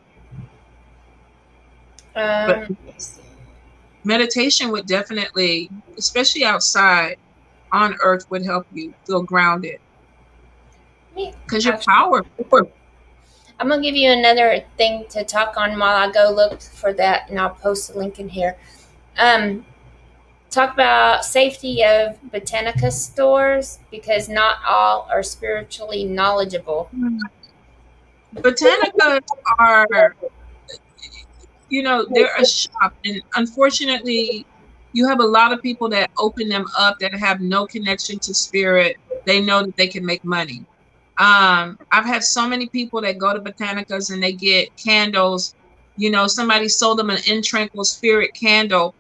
But meditation would definitely, especially outside on earth, would help you feel grounded. Because your power. I'm gonna give you another thing to talk on while I go look for that, and I'll post a link in here. Talk about safety of Botanica stores, because not all are spiritually knowledgeable. Botanica are, they're a shop, and unfortunately, you have a lot of people that open them up that have no connection to spirit. They know that they can make money. I've had so many people that go to Botanicas and they get candles. Somebody sold them an intranquil spirit candle,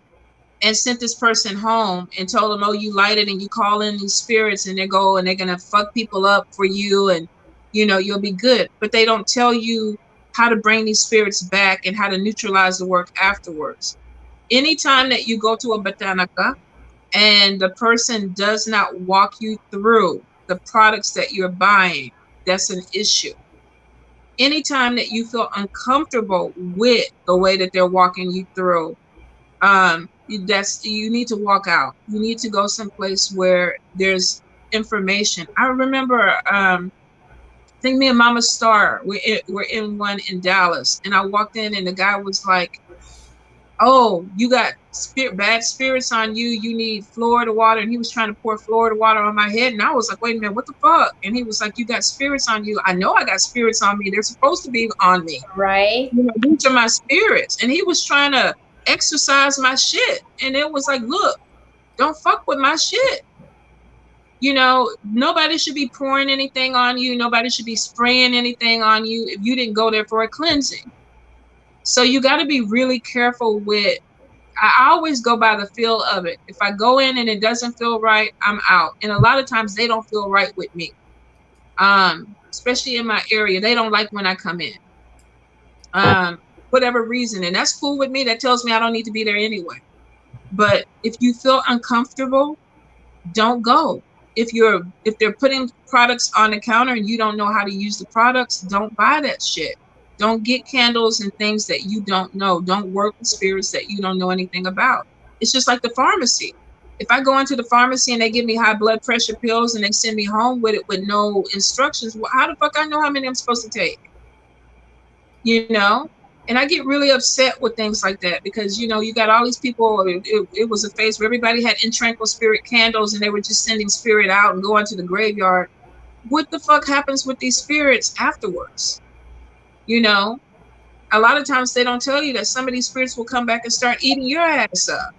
and sent this person home and told them, oh, you lighted and you call in these spirits and they go and they're going to fuck people up for you and, you know, you'll be good. But they don't tell you how to bring these spirits back and how to neutralize the work afterwards. Anytime that you go to a Botanica and the person does not walk you through the products that you're buying, that's an issue. Anytime that you feel uncomfortable with the way that they're walking you through, that's, you need to walk out. You need to go someplace where there's information. I remember, I think me and Mama Star we're in one in Dallas, and I walked in and the guy was like, oh, you got bad spirits on you. You need Florida water. And he was trying to pour Florida water on my head. And I was like, wait a minute, what the fuck? And he was like, you got spirits on you. I know I got spirits on me. They're supposed to be on me. Right. You know, these are my spirits. And he was trying to exercise my shit. And it was like, look, don't fuck with my shit. You know, nobody should be pouring anything on you. Nobody should be spraying anything on you if you didn't go there for a cleansing. So you got to be really careful with, I always go by the feel of it. If I go in and it doesn't feel right, I'm out. And a lot of times they don't feel right with me. Especially in my area, they don't like when I come in. Whatever reason. And that's cool with me. That tells me I don't need to be there anyway. But if you feel uncomfortable, don't go. If they're putting products on the counter and you don't know how to use the products, don't buy that shit. Don't get candles and things that you don't know. Don't work with spirits that you don't know anything about. It's just like the pharmacy. If I go into the pharmacy and they give me high blood pressure pills and they send me home with it with no instructions, well, how the fuck I know how many I'm supposed to take? You know? And I get really upset with things like that because, you know, you got all these people, it was a phase where everybody had intranquil spirit candles and they were just sending spirit out and going to the graveyard. What the fuck happens with these spirits afterwards? You know, a lot of times they don't tell you that some of these spirits will come back and start eating your ass up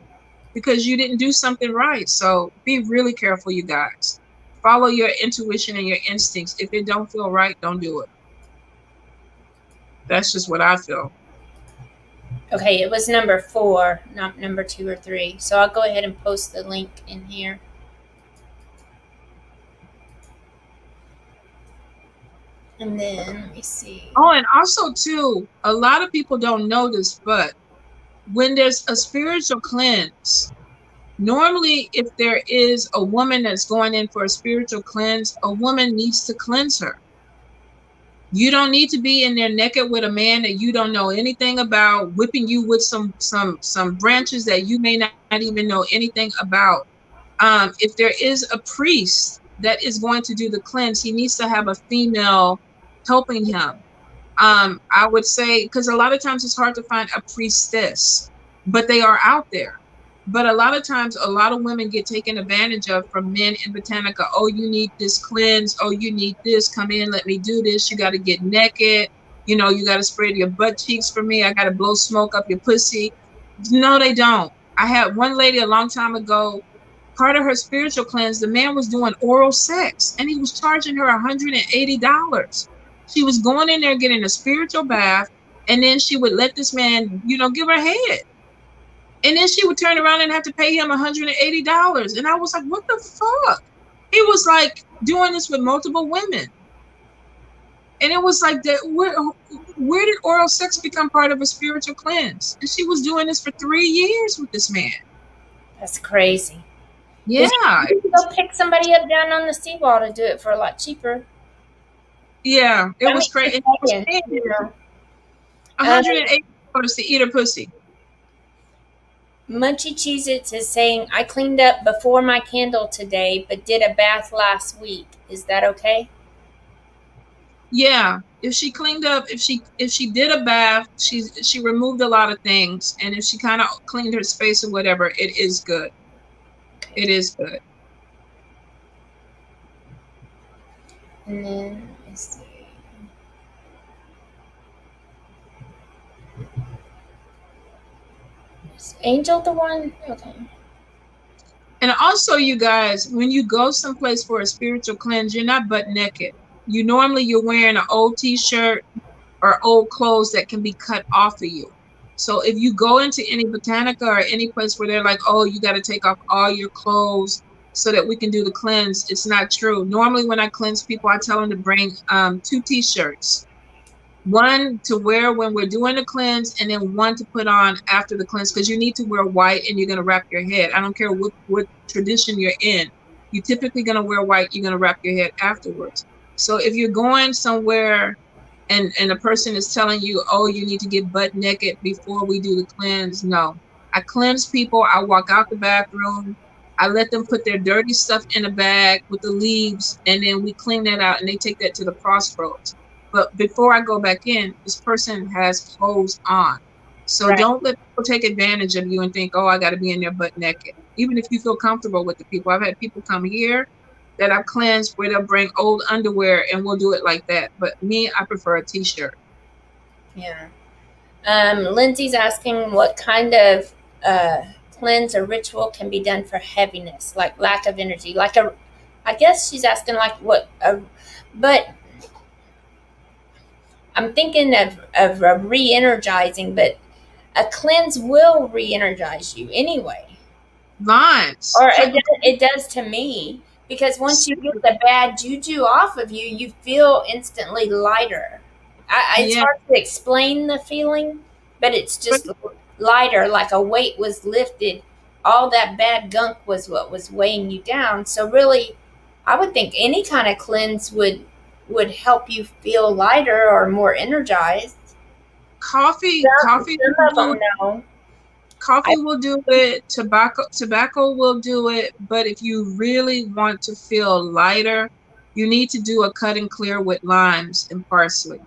because you didn't do something right. So be really careful, you guys. Follow your intuition and your instincts. If it don't feel right, don't do it. That's just what I feel. Okay, it was number 4, not number 2 or 3. So I'll go ahead and post the link in here. And then let me see. Oh, and also too, a lot of people don't know this, but when there's a spiritual cleanse, normally if there is a woman that's going in for a spiritual cleanse, a woman needs to cleanse her. You don't need to be in there naked with a man that you don't know anything about, whipping you with some branches that you may not even know anything about. If there is a priest that is going to do the cleanse, he needs to have a female helping him. I would say, because a lot of times it's hard to find a priestess, but they are out there. But a lot of times, a lot of women get taken advantage of from men in Botanica. Oh, you need this cleanse. Oh, you need this. Come in, let me do this. You got to get naked. You know, you got to spread your butt cheeks for me. I got to blow smoke up your pussy. No, they don't. I had one lady a long time ago, part of her spiritual cleanse, the man was doing oral sex and he was charging her $180. She was going in there getting a spiritual bath, and then she would let this man, you know, give her head. And then she would turn around and have to pay him $180. And I was like, what the fuck? He was like doing this with multiple women. And it was like, that. Where did oral sex become part of a spiritual cleanse? And she was doing this for 3 years with this man. That's crazy. Yeah. You can go pick somebody up down on the seawall to do it for a lot cheaper. Yeah, it was crazy. $180 to eat her pussy. Munchy Cheez-Its is saying, I cleaned up before my candle today, but did a bath last week. Is that okay? Yeah, if she cleaned up, if she did a bath, she removed a lot of things, and if she kind of cleaned her space or whatever, it is good. It is good. And then let's see. Is Angel the one? Okay. And also, you guys, when you go someplace for a spiritual cleanse, you're not butt naked. You're wearing an old t-shirt or old clothes that can be cut off of you. So if you go into any Botanica or any place where they're like, oh, you got to take off all your clothes so that we can do the cleanse, it's not true. Normally, when I cleanse people, I tell them to bring 2 t-shirts, one to wear when we're doing the cleanse, and then one to put on after the cleanse, because you need to wear white and you're going to wrap your head. I don't care what tradition you're in. You're typically going to wear white. You're going to wrap your head afterwards. So if you're going somewhere and a person is telling you, oh, you need to get butt naked before we do the cleanse, no. I cleanse people. I walk out the bathroom. I let them put their dirty stuff in a bag with the leaves, and then we clean that out, and they take that to the crossroads. But before I go back in, this person has clothes on. So Right. don't let people take advantage of you and think, oh, I got to be in there butt naked. Even if you feel comfortable with the people. I've had people come here that I've cleansed where they'll bring old underwear and we'll do it like that. But me, I prefer a t-shirt. Yeah. Lindsay's asking what kind of cleanse or ritual can be done for heaviness, like lack of energy, I guess she's asking like but I'm thinking of a re-energizing, but a cleanse will re-energize you anyway. Limes. Or it does to me, because once you get the bad juju off of you, you feel instantly lighter. It's Yeah. hard to explain the feeling, but it's But just lighter, like a weight was lifted. All that bad gunk was what was weighing you down. So really, I would think any kind of cleanse would help you feel lighter or more energized. coffee, coffee Some will of do them it. know. I Coffee will do it. Tobacco will do it. But if you really want to feel lighter, you need to do a cut and clear with limes and parsley.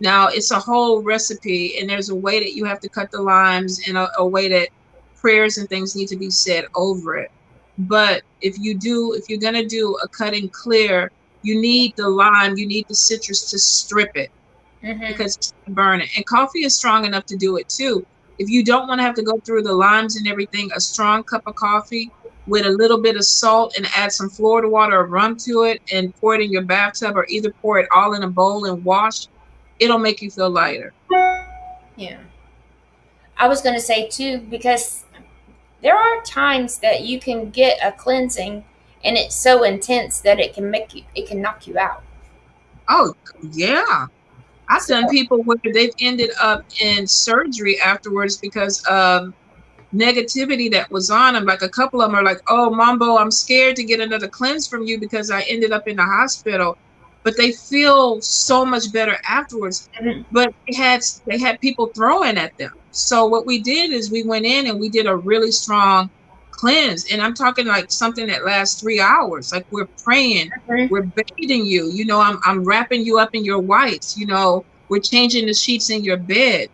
Now, it's a whole recipe, and there's a way that you have to cut the limes, and a way that prayers and things need to be said over it. But if you're going to do a cut and clear, you need the lime, you need the citrus to strip it, mm-hmm. because it's going to burn it. And coffee is strong enough to do it too. If you don't want to have to go through the limes and everything, a strong cup of coffee with a little bit of salt and add some Florida water or rum to it and pour it in your bathtub, or either pour it all in a bowl and wash, it'll make you feel lighter. Yeah. I was going to say too, because there are times that you can get a cleansing and it's so intense that it can knock you out. Oh, yeah. I've So, done people where they've ended up in surgery afterwards because of negativity that was on them. Like, a couple of them are like, oh, Mambo, I'm scared to get another cleanse from you because I ended up in the hospital. But they feel so much better afterwards. mhm, But they had people throwing at them. So what we did is we went in and we did a really strong cleanse. And I'm talking like something that lasts 3 hours. Like, we're praying, mhm, we're bathing you. I'm wrapping you up in your whites. We're changing the sheets in your bed.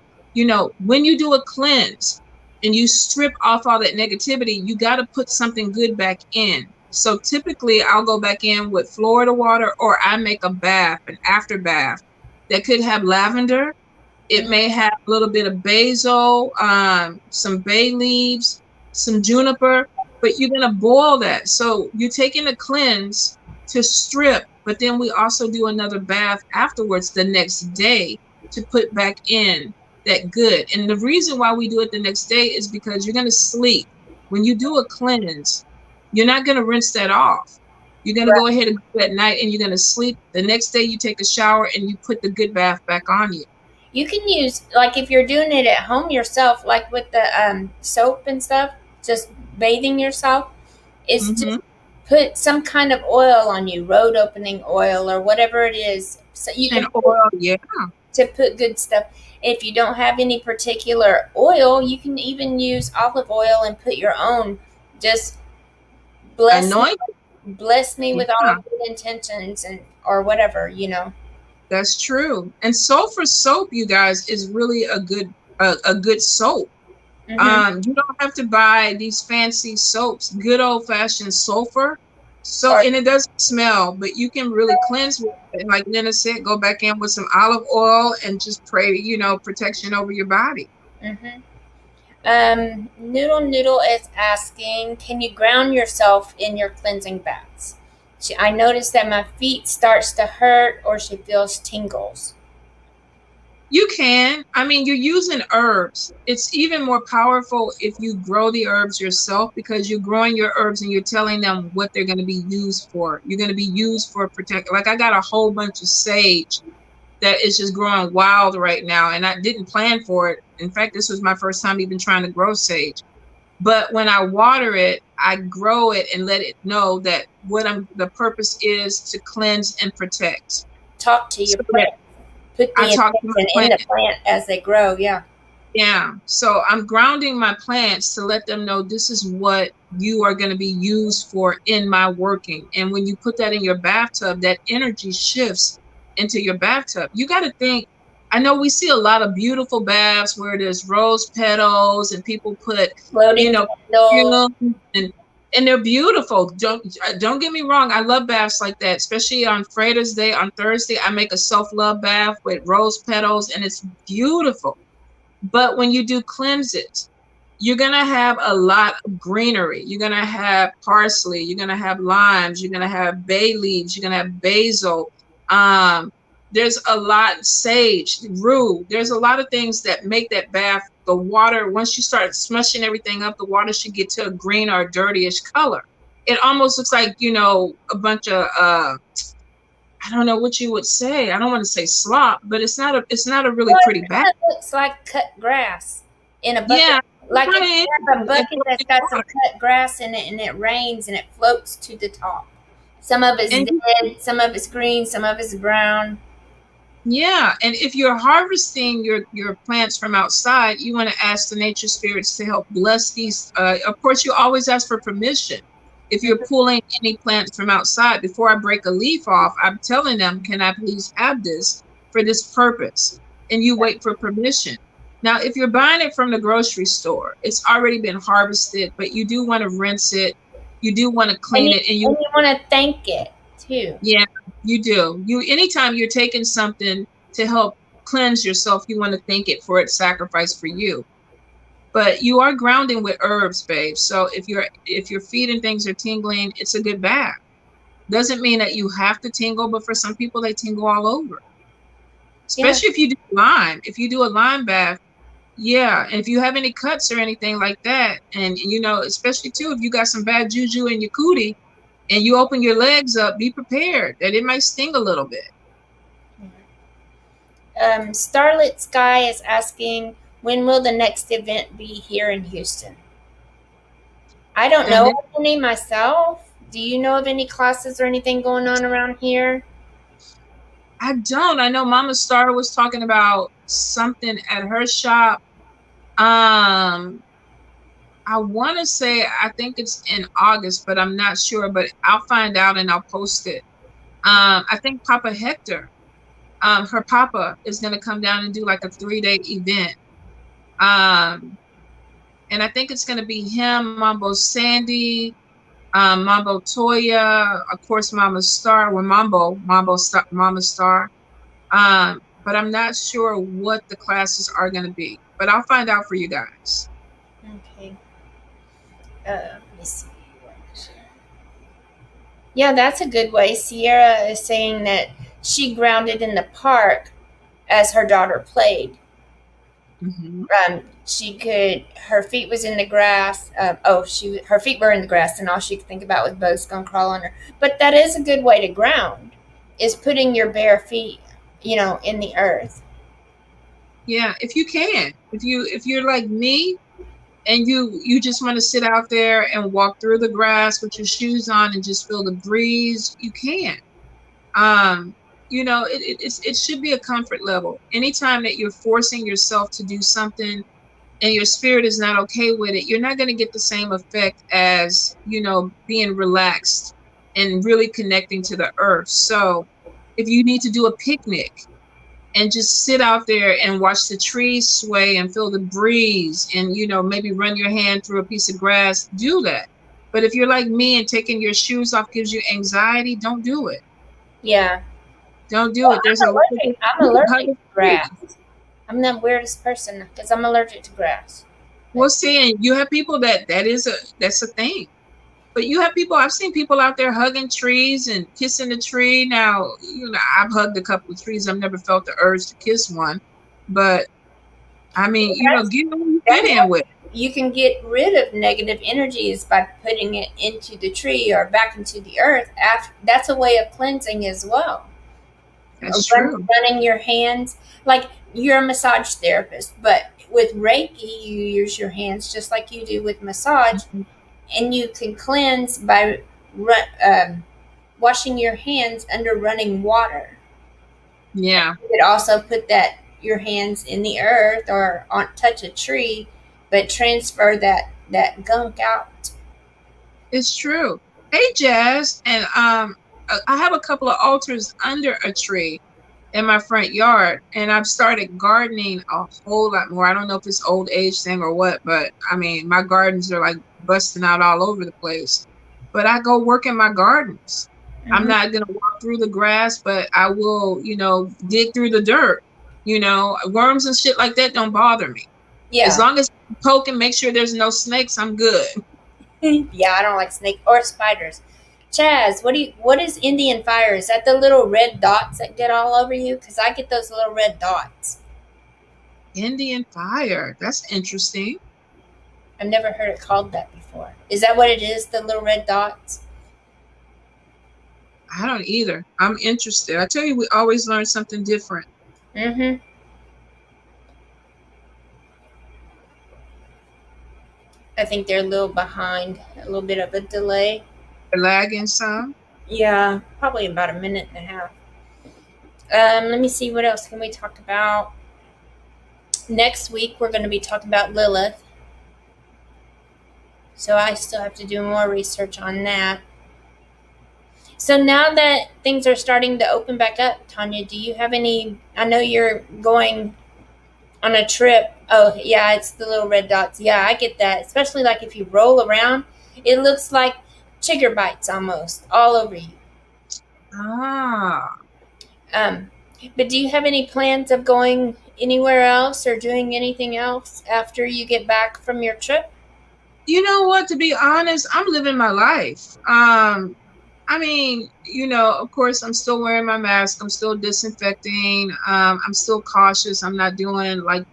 When you do a cleanse and you strip off all that negativity, you got to put something good back in. So typically I'll go back in with Florida water, or I make a bath, an after bath that could have lavender. It mhm. may have a little bit of basil, some bay leaves, some juniper, but you're going to boil that. So you're taking a cleanse to strip, but then we also do another bath afterwards the next day to put back in that good. And the reason why we do it the next day is because you're going to sleep. When you do a cleanse, you're not going to rinse that off. You're going to go Right. ahead and go at night and you're going to sleep. The next day you take a shower and you put the good bath back on you. You can use, like, if you're doing it at home yourself, like with the soap and stuff, just bathing yourself, is Mm-hmm. just put some kind of oil on you, road opening oil or whatever it is. So you And can put oil, yeah. to put good stuff. If you don't have any particular oil, you can even use olive oil and put your own. Just bless me, Anoint, bless me with all yeah, of good intentions, and or whatever. that's true. And sulfur soap, you guys, is really a good soap. Mm-hmm. You don't have to buy these fancy soaps. Good old fashioned sulfur. So, Or and it doesn't smell, but you can really cleanse with it. And like Lynna said, go back in with some olive oil and just pray, protection over your body. mm-hmm. Noodle is asking, can you ground yourself in your cleansing baths? I notice that my feet starts to hurt or she feels tingles. You can. I mean, you're using herbs. It's even more powerful if you grow the herbs yourself, because you're growing your herbs and you're telling them what they're going to be used for. You're going to be used for protect. Like I got a whole bunch of sage that is just growing wild right now, and I didn't plan for it. In fact, this was my first time even trying to grow sage. But when I water it, I grow it and let it know that the purpose is to cleanse and protect. Talk to your So that plant. Put I the talk to my intention in plant. the plant as they grow. Yeah. Yeah. So I'm grounding my plants to let them know this is what you are going to be used for in my working. And when you put that in your bathtub, that energy shifts into your bathtub. You got to think, I know we see a lot of beautiful baths where there's rose petals and people put, you Floating know, candle. perfume and they're beautiful. Don't get me wrong. I love baths like that, especially on Friday's Day. On Thursday, I make a self-love bath with rose petals and it's beautiful. But when you do cleanses, you're going to have a lot of greenery. You're going to have parsley. You're going to have limes. You're going to have bay leaves. You're going to have basil. Um, there's a lot, sage, rue. There's a lot of things that make that bath, the water, once you start smushing everything up, the water should get to a green or dirtyish color. It almost looks like, a bunch of, I don't know what you would say. I don't want to say slop, but it's not a really Well, pretty it bath. kind of looks like cut grass in a bucket. Yeah, Like if kind you have a of bucket that's got some cut grass in it and it rains and it floats to the top. Some of it's and dead, some of it's green, some of it's brown. yeah, and if you're harvesting your plants from outside, you want to ask the nature spirits to help bless these. Of course, you always ask for permission. If you're pulling any plants from outside, before I break a leaf off, I'm telling them, "Can I please have this for this purpose?" And you wait for permission. Now, if you're buying it from the grocery store, it's already been harvested, but you do want to rinse it. You do want to And clean it, and you you want to thank it too. yeah, you do. Anytime you're taking something to help cleanse yourself, you want to thank it for its sacrifice for you. But you are grounding with herbs, babe. So if your feet and things are tingling, it's a good bath. Doesn't mean that you have to tingle, but for some people they tingle all over. Yeah. Especially if you do lime. If you do a lime bath, yeah. And if you have any cuts or anything like that, and especially too, if you got some bad juju in your cootie and you open your legs up, be prepared that it might sting a little bit. Starlit Sky is asking, when will the next event be here in Houston? I don't The know next, of any myself. Do you know of any classes or anything going on around here? I don't. I know Mama Star was talking about something at her shop. Um, I want to say I think it's in August, but I'm not sure. But I'll find out and I'll post it. I think Papa Hector, her papa is going to come down and do like a 3-day event. Um, and I think it's going to be him, Mambo Sandy, Mambo Toya, of course, Mama Star, or Mambo Star, Mama Star. But I'm not sure what the classes are going to be. But I'll find out for you guys. Okay. Let me see. Yeah, that's a good way. Sierra is saying that she grounded in the park as her daughter played. Mm-hmm. Her feet was in the grass. Her feet were in the grass, and all she could think about was bugs gonna crawl on her. But that is a good way to ground, is putting your bare feet, in the earth. Yeah, if you can, if you're like me, and you just want to sit out there and walk through the grass with your shoes on and just feel the breeze, you can. Um, it should be a comfort level. Anytime that you're forcing yourself to do something and your spirit is not okay with it, you're not going to get the same effect as, being relaxed and really connecting to the earth. So if you need to do a picnic and just sit out there and watch the trees sway and feel the breeze and, maybe run your hand through a piece of grass, do that. But if you're like me and taking your shoes off gives you anxiety, don't do it. Yeah. Don't do Well, it. There's a lot of I'm you can allergic hug to a tree. grass. I'm the weirdest person because I'm allergic to grass. Well, seeing you have people that's a thing. But you have people, I've seen people out there hugging trees and kissing the tree. Now, I've hugged a couple of trees. I've never felt the urge to kiss one. But I mean, That's, get what you fit that in helps. with. You can get rid of negative energies by putting it into the tree or back into the earth. After, that's a way of cleansing as well. That's true. Running your hands, like you're a massage therapist, but with Reiki, you use your hands just like you do with massage, and you can cleanse by washing your hands under running water. Yeah, You could also put that your hands in the earth or on touch a tree, but transfer that gunk out. it's true. Hey, Jazz, and I have a couple of altars under a tree in my front yard, and I've started gardening a whole lot more. I don't know if it's old age thing or what, but I mean, my gardens are like busting out all over the place. But I go work in my gardens. I'm Mm-hmm. not gonna walk through the grass, but I will, dig through the dirt. Worms and shit like that don't bother me. As Yeah. long as I poke and make sure there's no snakes, I'm good. Yeah, I don't like snake or spiders. Chaz, what is Indian fire? Is that the little red dots that get all over you? Because I get those little red dots. Indian fire. That's interesting. I've never heard it called that before. Is that what it is? The little red dots? I don't either. I'm interested. I tell you, we always learn something different. Mm-hmm. I think they're a little behind, a little bit of a delay. Lagging some. Yeah, probably about a minute and a half. Let me see what else can we talk about. Next week we're going to be talking about Lilith, so I still have to do more research on that. So now that things are starting to open back up, Tanya, do you have any? I know you're going on a trip. Oh, yeah, it's the little red dots. Yeah, I get that. Especially like if you roll around, it looks like chigger bites almost all over you. Ah. Um, but do you have any plans of going anywhere else or doing anything else after you get back from your trip? You know what? To be honest, I'm living my life. I mean, of course, I'm still wearing my mask. I'm still disinfecting. I'm still cautious. I'm not doing like,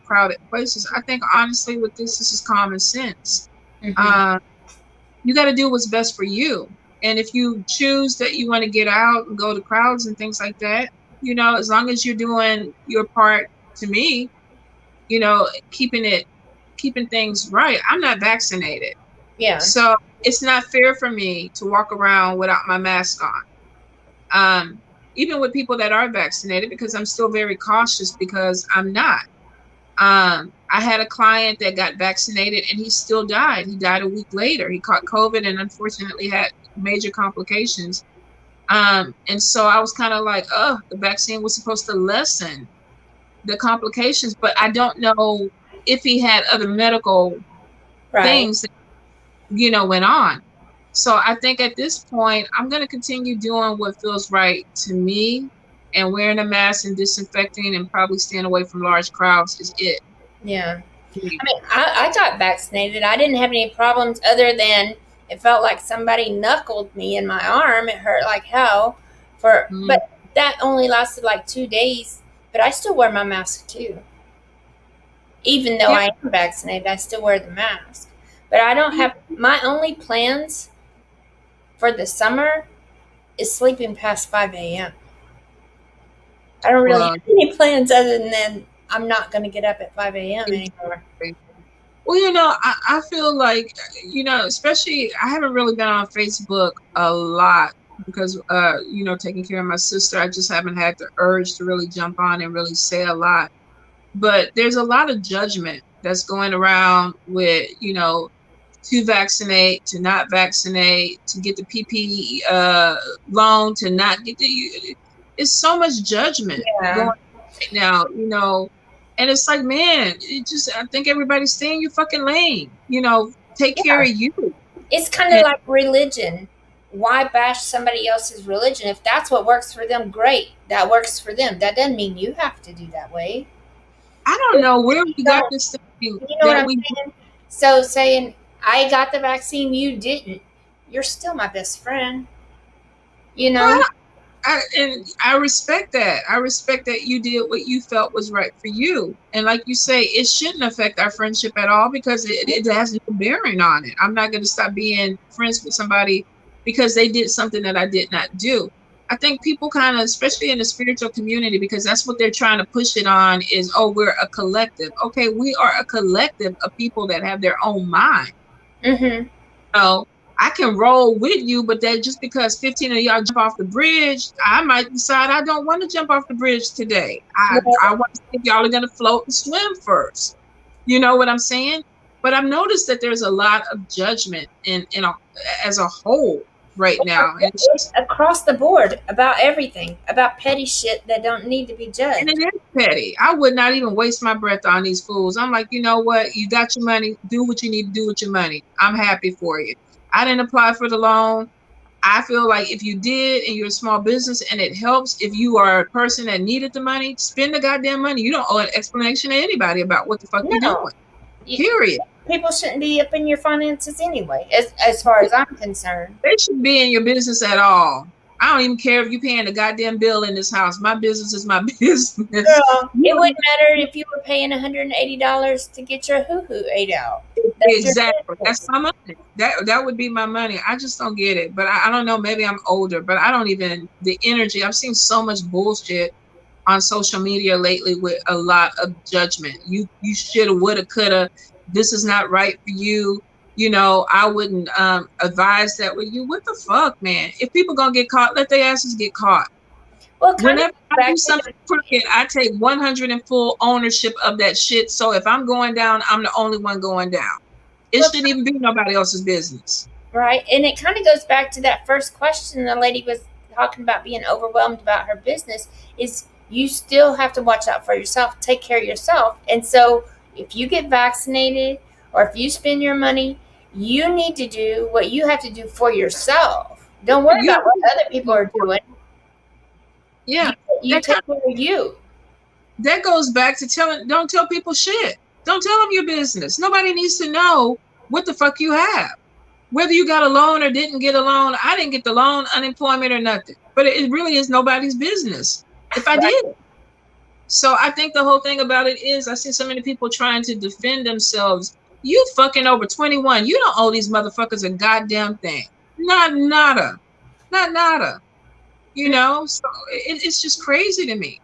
crowded places. I think honestly, with this is common sense. Mm-hmm. Um, you got to do what's best for you. And if you choose that you want to get out and go to crowds and things like that, as long as you're doing your part, to me, you know, keeping it, keeping things right. I'm not vaccinated. Yeah. So it's not fair for me to walk around without my mask on. Even with people that are vaccinated, because I'm still very cautious because I'm not. I had a client that got vaccinated and he still died. He died a week later. He caught COVID and unfortunately had major complications. And so I was kind of like, oh, the vaccine was supposed to lessen the complications, but I don't know if he had other medical Right. things that, went on. So I think at this point, I'm going to continue doing what feels right to me, and wearing a mask and disinfecting and probably staying away from large crowds is it. Yeah. I mean, I got vaccinated. I didn't have any problems other than it felt like somebody knuckled me in my arm. It hurt like hell. Mm, But that only lasted like 2 days. But I still wear my mask too, even though yeah, I am vaccinated. I still wear the mask. But I don't have my only plans for the summer is sleeping past 5 a.m. I don't really well, have any plans other than I'm not going to get up at 5 a.m. anymore. well, I feel like, especially I haven't really been on Facebook a lot because, taking care of my sister, I just haven't had the urge to really jump on and really say a lot. But there's a lot of judgment that's going around with, to vaccinate, to not vaccinate, to get the PP loan, to not get the. It's so much judgment going Yeah. right now, and it's like, man, I think everybody stay in your fucking lane, take care Yeah. of you. It's kind of And like religion. Why bash somebody else's religion? If that's what works for them, great. That works for them. That doesn't mean you have to do that way. I don't know where we got Don't. this thing You know what that I'm we. saying? So saying I got the vaccine, you didn't. You're still my best friend. You know? I respect that. I respect that you did what you felt was right for you. And like you say, it shouldn't affect our friendship at all because it has no bearing on it. I'm not going to stop being friends with somebody because they did something that I did not do. I think people kind of, especially in the spiritual community, because that's what they're trying to push it on is, oh, we're a collective. Okay, we are a collective of people that have their own mind. Mm-hmm. So I can roll with you, but that just because 15 of y'all jump off the bridge, I might decide I don't want to jump off the bridge today. I want to see if y'all are going to float and swim first. You know what I'm saying? But I've noticed that there's a lot of judgment in as a whole right now, and it's It's across the board about everything, about petty shit that don't need to be and judged. it is petty. I would not even waste my breath on these fools. I'm like, you know what? You got your money. Do what you need to do with your money. I'm happy for you. I didn't apply for the loan. I feel like if you did and you're a small business and it helps, if you are a person that needed the money, spend the goddamn money. You don't owe an explanation to anybody about what the fuck you're No, doing. Period. people shouldn't be up in your finances anyway, as far as I'm concerned. They shouldn't be in your business at all. I don't even care if you're paying the goddamn bill in this house. My business is my business. Girl, it wouldn't matter if you were paying $180 to get your hoo-hoo ate out. That's your Exactly. That's business. my money. That would be my money. I just don't get it. But I don't know. Maybe I'm older, but I don't even the energy. I've seen so much bullshit on social media lately with a lot of judgment. You shoulda, woulda, coulda. This is not right for you. You know, I wouldn't advise that with you. What the fuck, man? If people gonna get caught, let their asses get caught. Well, it kind of Whenever goes I do back to something crooked, I take 100 and full ownership of that shit. So if I'm going down, I'm the only one going down. It well, shouldn't even be nobody else's business. right, and it kind of goes back to that first question the lady was talking about being overwhelmed about her business. Is you still have to watch out for yourself, take care of yourself, and so if you get vaccinated or if you spend your money, you need to do what you have to do for yourself. Don't worry You about have what other people are doing. Yeah, You that kind take care of you. that goes back to don't tell people shit. Don't tell them your business. Nobody needs to know what the fuck you have. Whether you got a loan or didn't get a loan, I didn't get the loan, unemployment or nothing. But it really is nobody's business if I Right. did. So I think the whole thing about it is I see so many people trying to defend themselves. You fucking over 21. You don't owe these motherfuckers a goddamn thing. Not nada. Not nada. You know? So it's just crazy to me.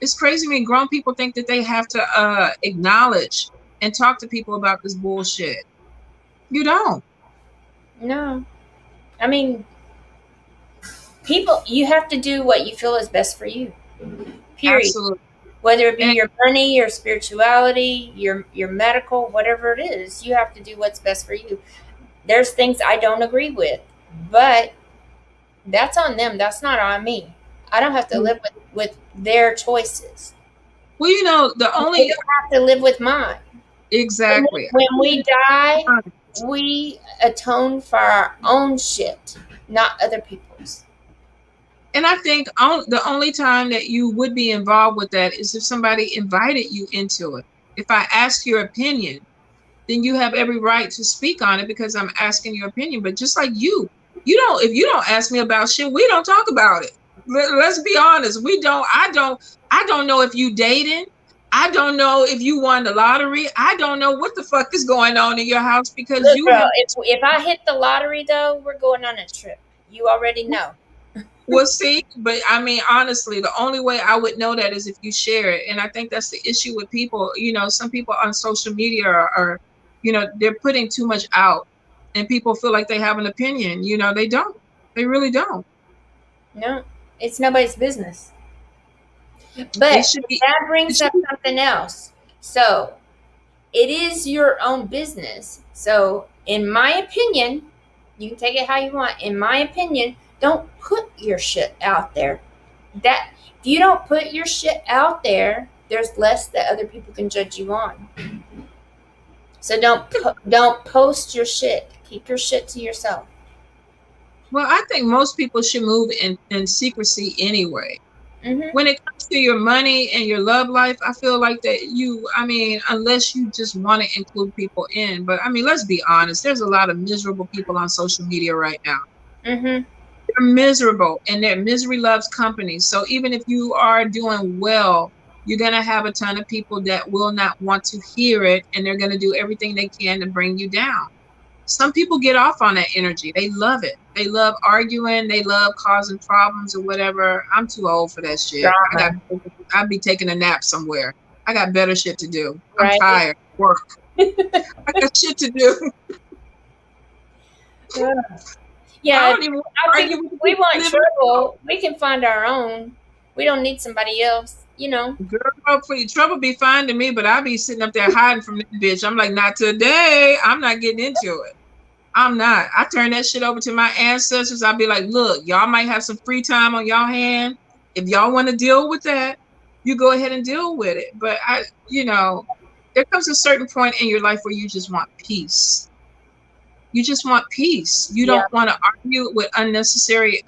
It's crazy to me. Grown people think that they have to acknowledge and talk to people about this bullshit. You don't. No, I mean, people, you have to do what you feel is best for you. Period. Absolutely. Whether it be And your money, your spirituality, your medical, whatever it is, you have to do what's best for you. There's things I don't agree with, but that's on them. That's not on me. I don't have to live with their choices. well, you know, the They only don't have to live with mine. exactly. When we die, we atone for our own shit, not other people's. And I think the only time that you would be involved with that is if somebody invited you into it. If I ask your opinion, then you have every right to speak on it because I'm asking your opinion. But just like you don't, if you don't ask me about shit, we don't talk about it. Let's be honest. We don't, I don't know if you dating. I don't know if you won the lottery. I don't know what the fuck is going on in your house because Look, you girl, have. if I hit the lottery, though, we're going on a trip. You already know. Well, see, but I mean, honestly, the only way I would know that is if you share it. And I think that's the issue with people. You know, some people on social media are you know, they're putting too much out and people feel like they have an opinion. You know, they don't. They really don't. No, it's nobody's business. It But should be, that it brings should up be something else. So it is your own business. So, in my opinion, you can take it how you want. In my opinion, don't put your shit out there. That if you don't put your shit out there, there's less that other people can judge you on. So don't post your shit. Keep your shit to yourself. well, I think most people should move in secrecy anyway. Mm-hmm. When it comes to your money and your love life, I feel like that I mean, unless you just want to include people in, but I mean, let's be honest, there's a lot of miserable people on social media right now. Mm-hmm. they're miserable, and their misery loves company. So even if you are doing well, you're going to have a ton of people that will not want to hear it, and they're going to do everything they can to bring you down. Some people get off on that energy. They love it. They love arguing. They love causing problems or whatever. I'm too old for that shit. Drama, I'd be taking a nap somewhere. I got better shit to do. I'm right? tired. Work. I got shit to do. I Yeah, don't even I argue think with the we people want living in the trouble. We can find our own. We don't need somebody else, you know. girl, please, trouble be fine to me, but I be sitting up there hiding from that bitch. I'm like, not today. I'm not getting into it. I'm not. I turn that shit over to my ancestors. I'll be like, look, y'all might have some free time on y'all hand. If y'all want to deal with that, you go ahead and deal with it. But there comes a certain point in your life where you just want peace. You just want peace. You Yeah, don't want to argue with unnecessary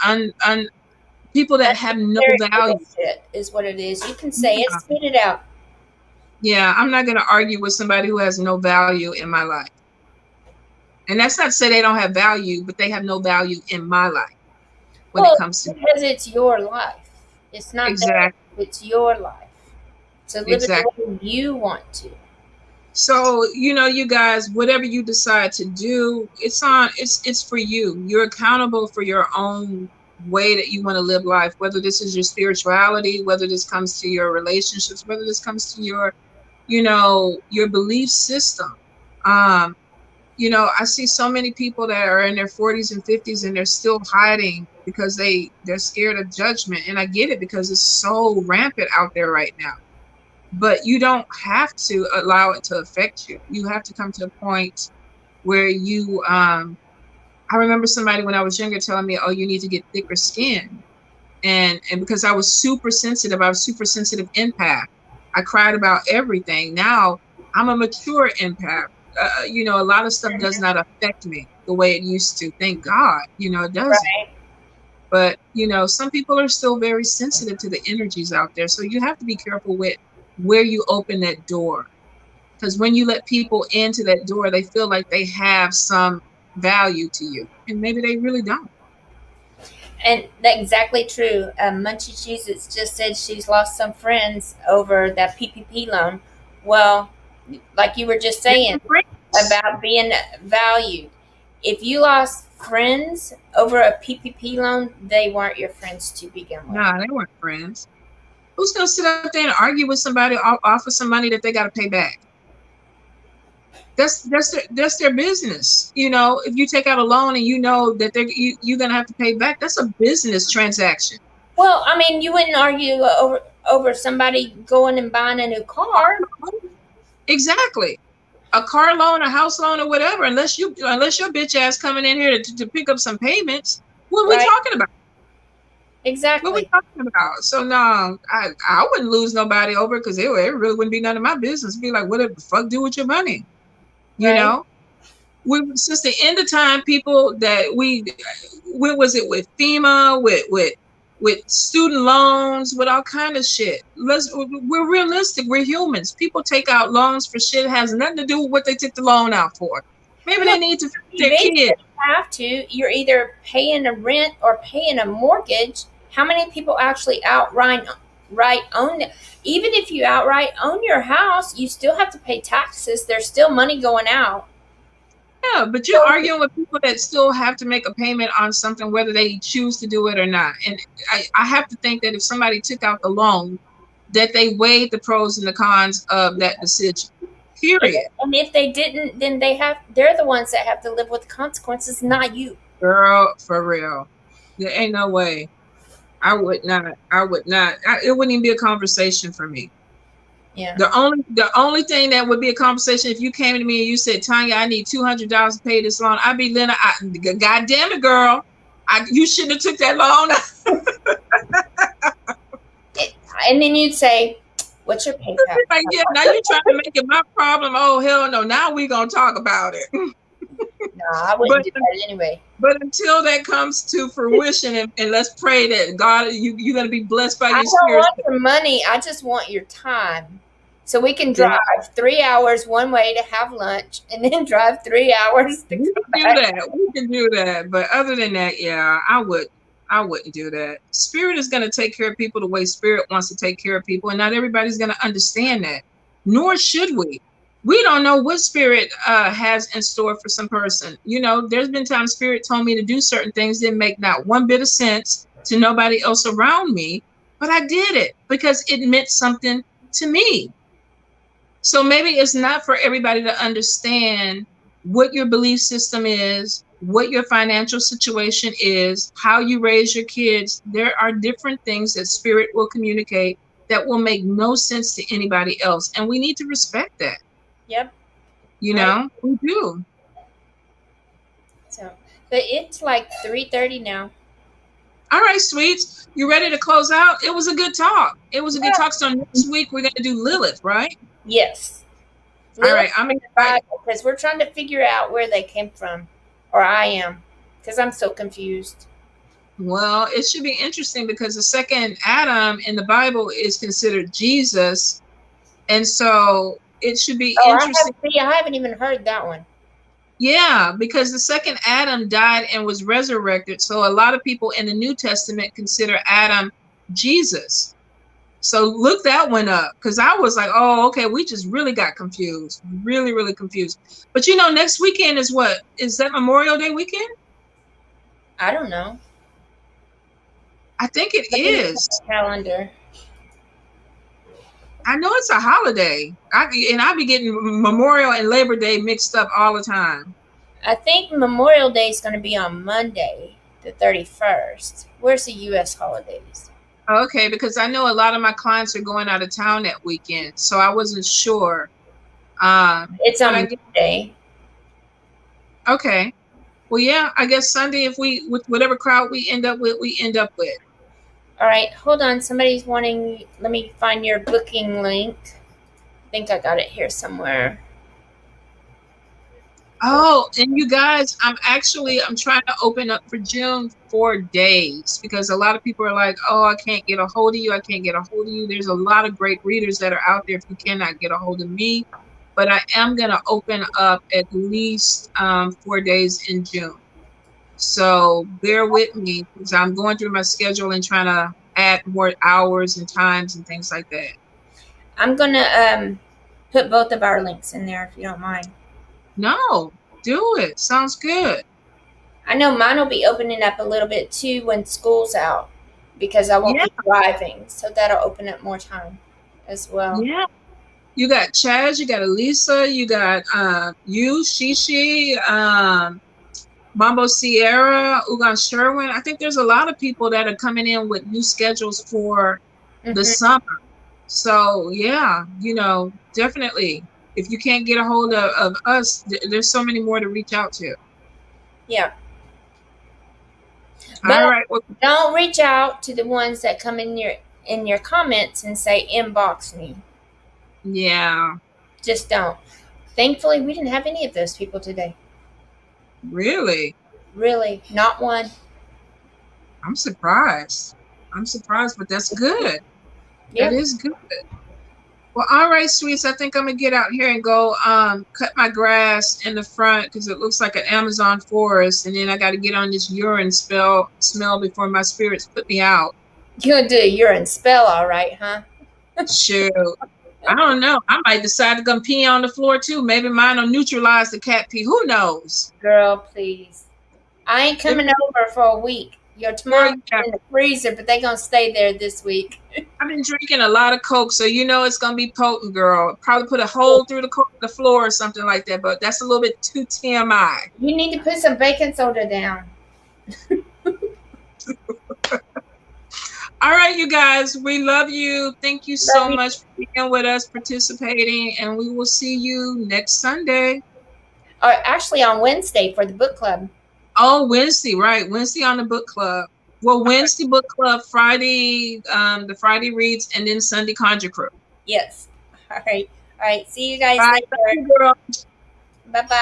people that have no unnecessary value. bullshit is what it is. You can say it, Yeah. spit it out. Yeah, I'm not going to argue with somebody who has no value in my life. And that's not to say they don't have value, but they have no value in my life when it Well, comes to because it's your life. It's not theirs. exactly, It's your life. So live it exactly. the way you want to. So, you guys, whatever you decide to do, it's for you. You're accountable for your own way that you want to live life, whether this is your spirituality, whether this comes to your relationships, whether this comes to your belief system. Um, I see so many people that are in their 40s and 50s and they're still hiding because they're scared of judgment. And I get it because it's so rampant out there right now. But you don't have to allow it to affect you. You have to come to a point where I remember somebody when I was younger telling me, oh, you need to get thicker skin. And because I was super sensitive, I was super sensitive empath. I cried about everything. Now I'm a mature empath. A lot of stuff does not affect me the way it used to. Thank God, it doesn't. Right. But, some people are still very sensitive to the energies out there. So you have to be careful with where you open that door. Because when you let people into that door, they feel like they have some value to you. And maybe they really don't. And that's exactly true. Munchie Cheez just said she's lost some friends over that PPP loan. Well, like you were just saying about being valued. If you lost friends over a PPP loan, they weren't your friends to begin with. Nah, they weren't friends. Who's going to sit up there and argue with somebody, offer some money that they got to pay back? That's their business. If you take out a loan and you know that you're going to have to pay back, that's a business transaction. Well, I mean, you wouldn't argue over somebody going and buying a new car. Exactly. A car loan, a house loan, or whatever. Unless your bitch ass coming in here to pick up some payments. What are we talking about? Exactly. What are we talking about? So no, I wouldn't lose nobody over because it really wouldn't be none of my business. It'd be like, what the fuck do with your money? Right. Since the end of time, people that what was it with FEMA, with student loans, with all kind of shit. We're realistic. We're humans. People take out loans for shit that has nothing to do with what they took the loan out for. Maybe they need to feed their kid. You have to. You're either paying a rent or paying a mortgage. How many people actually outright own it? Even if you outright own your house, you still have to pay taxes. There's still money going out. Yeah, but you're arguing with people that still have to make a payment on something, whether they choose to do it or not. And I have to think that if somebody took out the loan, that they weighed the pros and the cons of that decision. Period. And if they didn't, then they're the ones that have to live with the consequences, not you. Girl, for real. There ain't no way. I would not. It wouldn't even be a conversation for me. Yeah. The only thing that would be a conversation if you came to me and you said, Tonya, I need $200 to pay this loan. I'd be Lynna, God damn it, girl. You shouldn't have took that loan. And then you'd say, what's your PayPal? Like, yeah, now you're trying to make it my problem. Oh, hell no. Now we're going to talk about it. No, I wouldn't do that anyway. But until that comes to fruition, and let's pray that God, you're going to be blessed by your spirit. I don't want your money. I just want your time. So we can drive 3 hours one way to have lunch and then drive 3 hours to come back. We can do that. But other than that, yeah, I would. I wouldn't do that. Spirit is going to take care of people the way spirit wants to take care of people, and not everybody's going to understand that. Nor should we. We don't know what spirit has in store for some person. You know, there's been times spirit told me to do certain things didn't make not one bit of sense to nobody else around me, but I did it because it meant something to me. So maybe it's not for everybody to understand what your belief system is, what your financial situation is, how you raise your kids. There are different things that spirit will communicate that will make no sense to anybody else. And we need to respect that. Yep. You know, we do. So, but it's like 3:30 now. All right, sweets. You ready to close out? It was a good talk. It was a good talk. So next week we're going to do Lilith, right? Yes. All right. I'm excited because we're trying to figure out where they came from, or I am, because I'm so confused. Well, it should be interesting because the second Adam in the Bible is considered Jesus. And so it should be interesting. I haven't even heard that one. Yeah, because the second Adam died and was resurrected. So a lot of people in the New Testament consider Adam Jesus. So look that one up, because I was like, oh, okay, we just really got confused. Really, really confused. But you know, next weekend is what? Is that Memorial Day weekend? I don't know. I think it is. Calendar. I know it's a holiday. I be getting Memorial and Labor Day mixed up all the time. I think Memorial Day is going to be on Monday, the 31st. Where's the U.S. holidays? Okay, because I know a lot of my clients are going out of town that weekend, so I wasn't sure. It's on Monday. Okay. Well, yeah, I guess Sunday, if we, with whatever crowd we end up with, we end up with. All right, hold on. Somebody's wanting, let me find your booking link. I think I got it here somewhere. Oh, and you guys, I'm trying to open up for June 4 days, because a lot of people are like, oh, I can't get a hold of you. I can't get a hold of you. There's a lot of great readers that are out there if you cannot get a hold of me. But I am going to open up at least 4 days in June. So bear with me, because I'm going through my schedule and trying to add more hours and times and things like that. I'm going to put both of our links in there if you don't mind. No, do it. Sounds good. I know mine will be opening up a little bit too when school's out, because I won't be driving. So that'll open up more time as well. Yeah. You got Chaz, you got Elisa, you got you, Shishi, Mambo Sierra, Ugan Sherwin. I think there's a lot of people that are coming in with new schedules for the summer. So yeah, you know, definitely. If you can't get a hold of us, there's so many more to reach out to. Yeah. But all right. Well, don't reach out to the ones that come in your comments and say inbox me. Yeah. Just don't. Thankfully, we didn't have any of those people today. Really? Really, not one. I'm surprised. But that's good. Yep. That is good. Well, all right, sweets. I think I'm gonna get out here and go cut my grass in the front, because it looks like an Amazon forest, and then I got to get on this urine smell before my spirits put me out. You're gonna do a urine spell, all right, huh? Sure. I don't know. I might decide to come pee on the floor too. Maybe mine will neutralize the cat pee. Who knows? Girl, please. I ain't coming over for a week. Your tomatoes are in the freezer, but they're going to stay there this week. I've been drinking a lot of Coke, so you know it's going to be potent, girl. Probably put a hole through the floor or something like that, but that's a little bit too TMI. You need to put some baking soda down. All right, you guys, we love you. Thank you so much for being with us, participating, and we will see you next Sunday. Or actually on Wednesday for the book club. Oh, Wednesday, right. Wednesday on the book club. Well, Wednesday book club, Friday, the Friday reads, and then Sunday Conjure Crew. Yes. All right. See you guys later. Bye. Bye-bye.